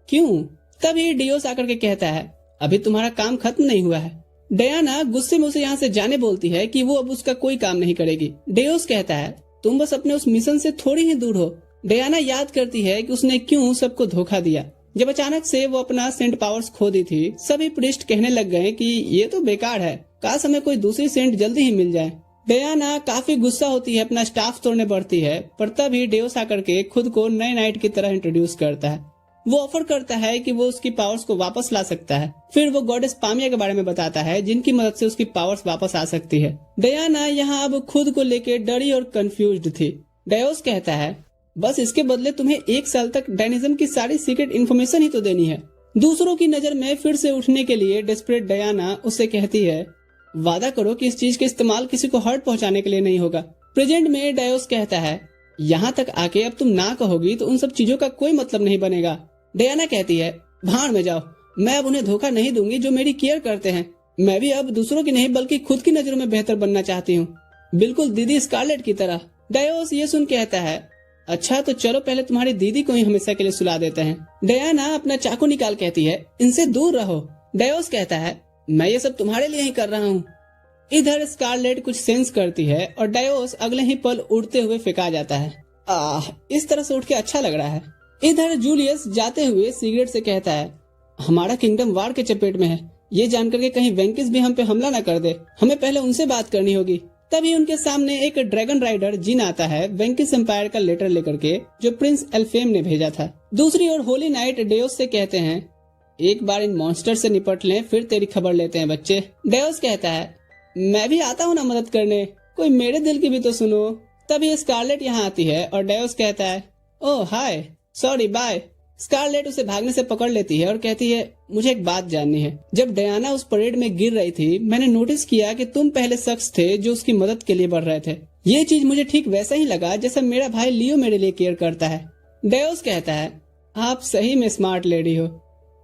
B: क्यों? तभी डियोस आकर के कहता है अभी तुम्हारा काम खत्म नहीं हुआ है। डयाना गुस्से में उसे यहाँ से जाने बोलती है कि वो अब उसका कोई काम नहीं करेगी। डियोस कहता है तुम बस अपने उस मिशन से थोड़ी ही दूर हो। डयाना याद करती है कि उसने क्यों सबको धोखा दिया। जब अचानक से वो अपना सेंट पावर्स खो दी थी, सभी प्रीस्ट कहने लग गए कि ये तो बेकार है, काश हमें कोई दूसरी सेंट जल्दी ही मिल जाए। डयाना काफी गुस्सा होती है, अपना स्टाफ तोड़ने बढ़ती है, पर तभी डियोस आकर के खुद को नए नाइट की तरह इंट्रोड्यूस करता है। वो ऑफर करता है कि वो उसकी पावर्स को वापस ला सकता है। फिर वो गॉडेस पामिया के बारे में बताता है जिनकी मदद से उसकी पावर्स वापस आ सकती है। डयाना यहाँ अब खुद को लेकर डरी और कंफ्यूज्ड थी। डियोस कहता है बस इसके बदले तुम्हें 1 साल तक डायनिज्म की सारी सीक्रेट इन्फॉर्मेशन ही तो देनी है। दूसरों की नजर में फिर से उठने के लिए डेस्परेट डयाना उससे कहती है वादा करो कि इस चीज के इस्तेमाल किसी को हर्ट पहुंचाने के लिए नहीं होगा। प्रेजेंट में डियोस कहता है यहाँ तक आके अब तुम ना कहोगी तो उन सब चीजों का कोई मतलब नहीं बनेगा। डयाना कहती है भाड़ में जाओ, मैं अब उन्हें धोखा नहीं दूंगी जो मेरी केयर करते हैं। मैं भी अब दूसरों की नहीं बल्कि खुद की नजरों में बेहतर बनना चाहती हूँ, बिल्कुल दीदी स्कारलेट की तरह। डियोस ये सुन कहता है अच्छा तो चलो पहले तुम्हारी दीदी को ही हमेशा के लिए सुला देते हैं। डयाना अपना चाकू निकाल कहती है इनसे दूर रहो। डियोस कहता है मैं ये सब तुम्हारे लिए ही कर रहा हूँ। इधर स्कारलेट कुछ सेंस करती है और डियोस अगले ही पल उड़ते हुए फेंका जाता है। इस तरह से उठ के अच्छा लग रहा है। इधर जूलियस जाते हुए सिगरेट से कहता है हमारा किंगडम वार के चपेट में है, ये जानकर के कहीं वेंकिस भी हम पे हमला न कर दे, हमें पहले उनसे बात करनी होगी। तभी उनके सामने एक ड्रैगन राइडर जिन आता है वेंकिस एम्पायर का लेटर लेकर के जो प्रिंस एल्फेम ने भेजा था। दूसरी ओर होली नाइट डियोस से कहते हैं एक बार इन मॉन्स्टर से निपट लें फिर तेरी खबर लेते हैं बच्चे। डियोस कहता है मैं भी आता हूँ ना मदद करने, कोई मेरे दिल की भी तो सुनो। तभी स्कारलेट यहाँ आती है और डेयोस कहता है, ओह हाय, सॉरी, बाय। स्कारलेट उसे भागने से पकड़ लेती है और कहती है, मुझे एक बात जाननी है। जब डयाना उस परेड में गिर रही थी, मैंने नोटिस किया कि तुम पहले शख्स थे जो उसकी मदद के लिए बढ़ रहे थे। ये चीज मुझे ठीक वैसा ही लगा जैसा मेरा भाई लियो मेरे लिए केयर करता है। डेयोस कहता है, आप सही में स्मार्ट लेडी हो।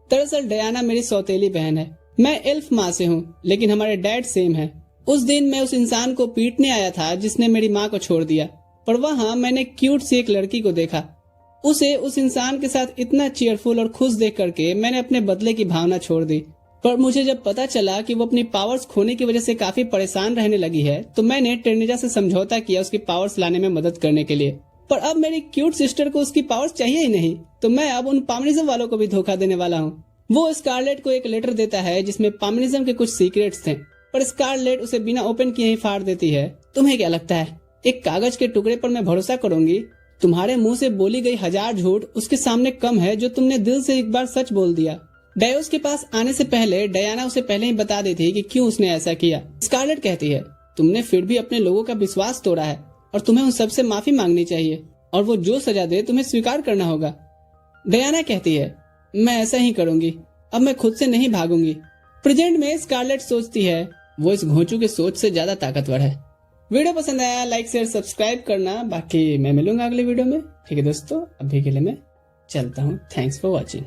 B: दरअसल डयाना मेरी सौतेली बहन है। मैं एल्फ माँ से हूँ, लेकिन हमारे डैड सेम है। उस दिन मैं उस इंसान को पीटने आया था जिसने मेरी माँ को छोड़ दिया, पर वहाँ मैंने क्यूट सी एक लड़की को देखा। उसे उस इंसान के साथ इतना चीयरफुल और खुश देख करके मैंने अपने बदले की भावना छोड़ दी। पर मुझे जब पता चला कि वो अपनी पावर्स खोने की वजह से काफी परेशान रहने लगी है, तो मैंने टेर्निजा से समझौता किया उसकी पावर्स लाने में मदद करने के लिए। पर अब मेरी क्यूट सिस्टर को उसकी पावर्स चाहिए ही नहीं, तो मैं अब उन पामनिज्म वालों को भी धोखा देने वाला हूँ। वो स्कारलेट को एक लेटर देता है जिसमें पामनिज्म के कुछ सीक्रेट्स थे, पर स्कारलेट उसे बिना ओपन किए ही फाड़ देती है। तुम्हें क्या लगता है, एक कागज के टुकड़े पर मैं भरोसा करूंगी? तुम्हारे मुंह से बोली गई 1000 झूठ उसके सामने कम है जो तुमने दिल से एक बार सच बोल दिया। डेयोस के पास आने से पहले डयाना उसे पहले ही बता देती कि क्यों उसने ऐसा किया। स्कारलेट कहती है, तुमने फिर भी अपने लोगों का विश्वास तोड़ा है और तुम्हें उन सबसे माफी मांगनी चाहिए, और वो जो सजा दे तुम्हें स्वीकार करना होगा। डयाना कहती है, मैं ऐसा ही करूंगी, अब मैं खुद से नहीं भागूंगी। प्रेजेंट में स्कारलेट सोचती है वो इस घोंचू के सोच से ज्यादा ताकतवर है। वीडियो पसंद आया लाइक शेयर सब्सक्राइब करना, बाकी मैं मिलूंगा अगले वीडियो में। ठीक है दोस्तों, अभी के लिए मैं चलता हूँ। Thanks for watching.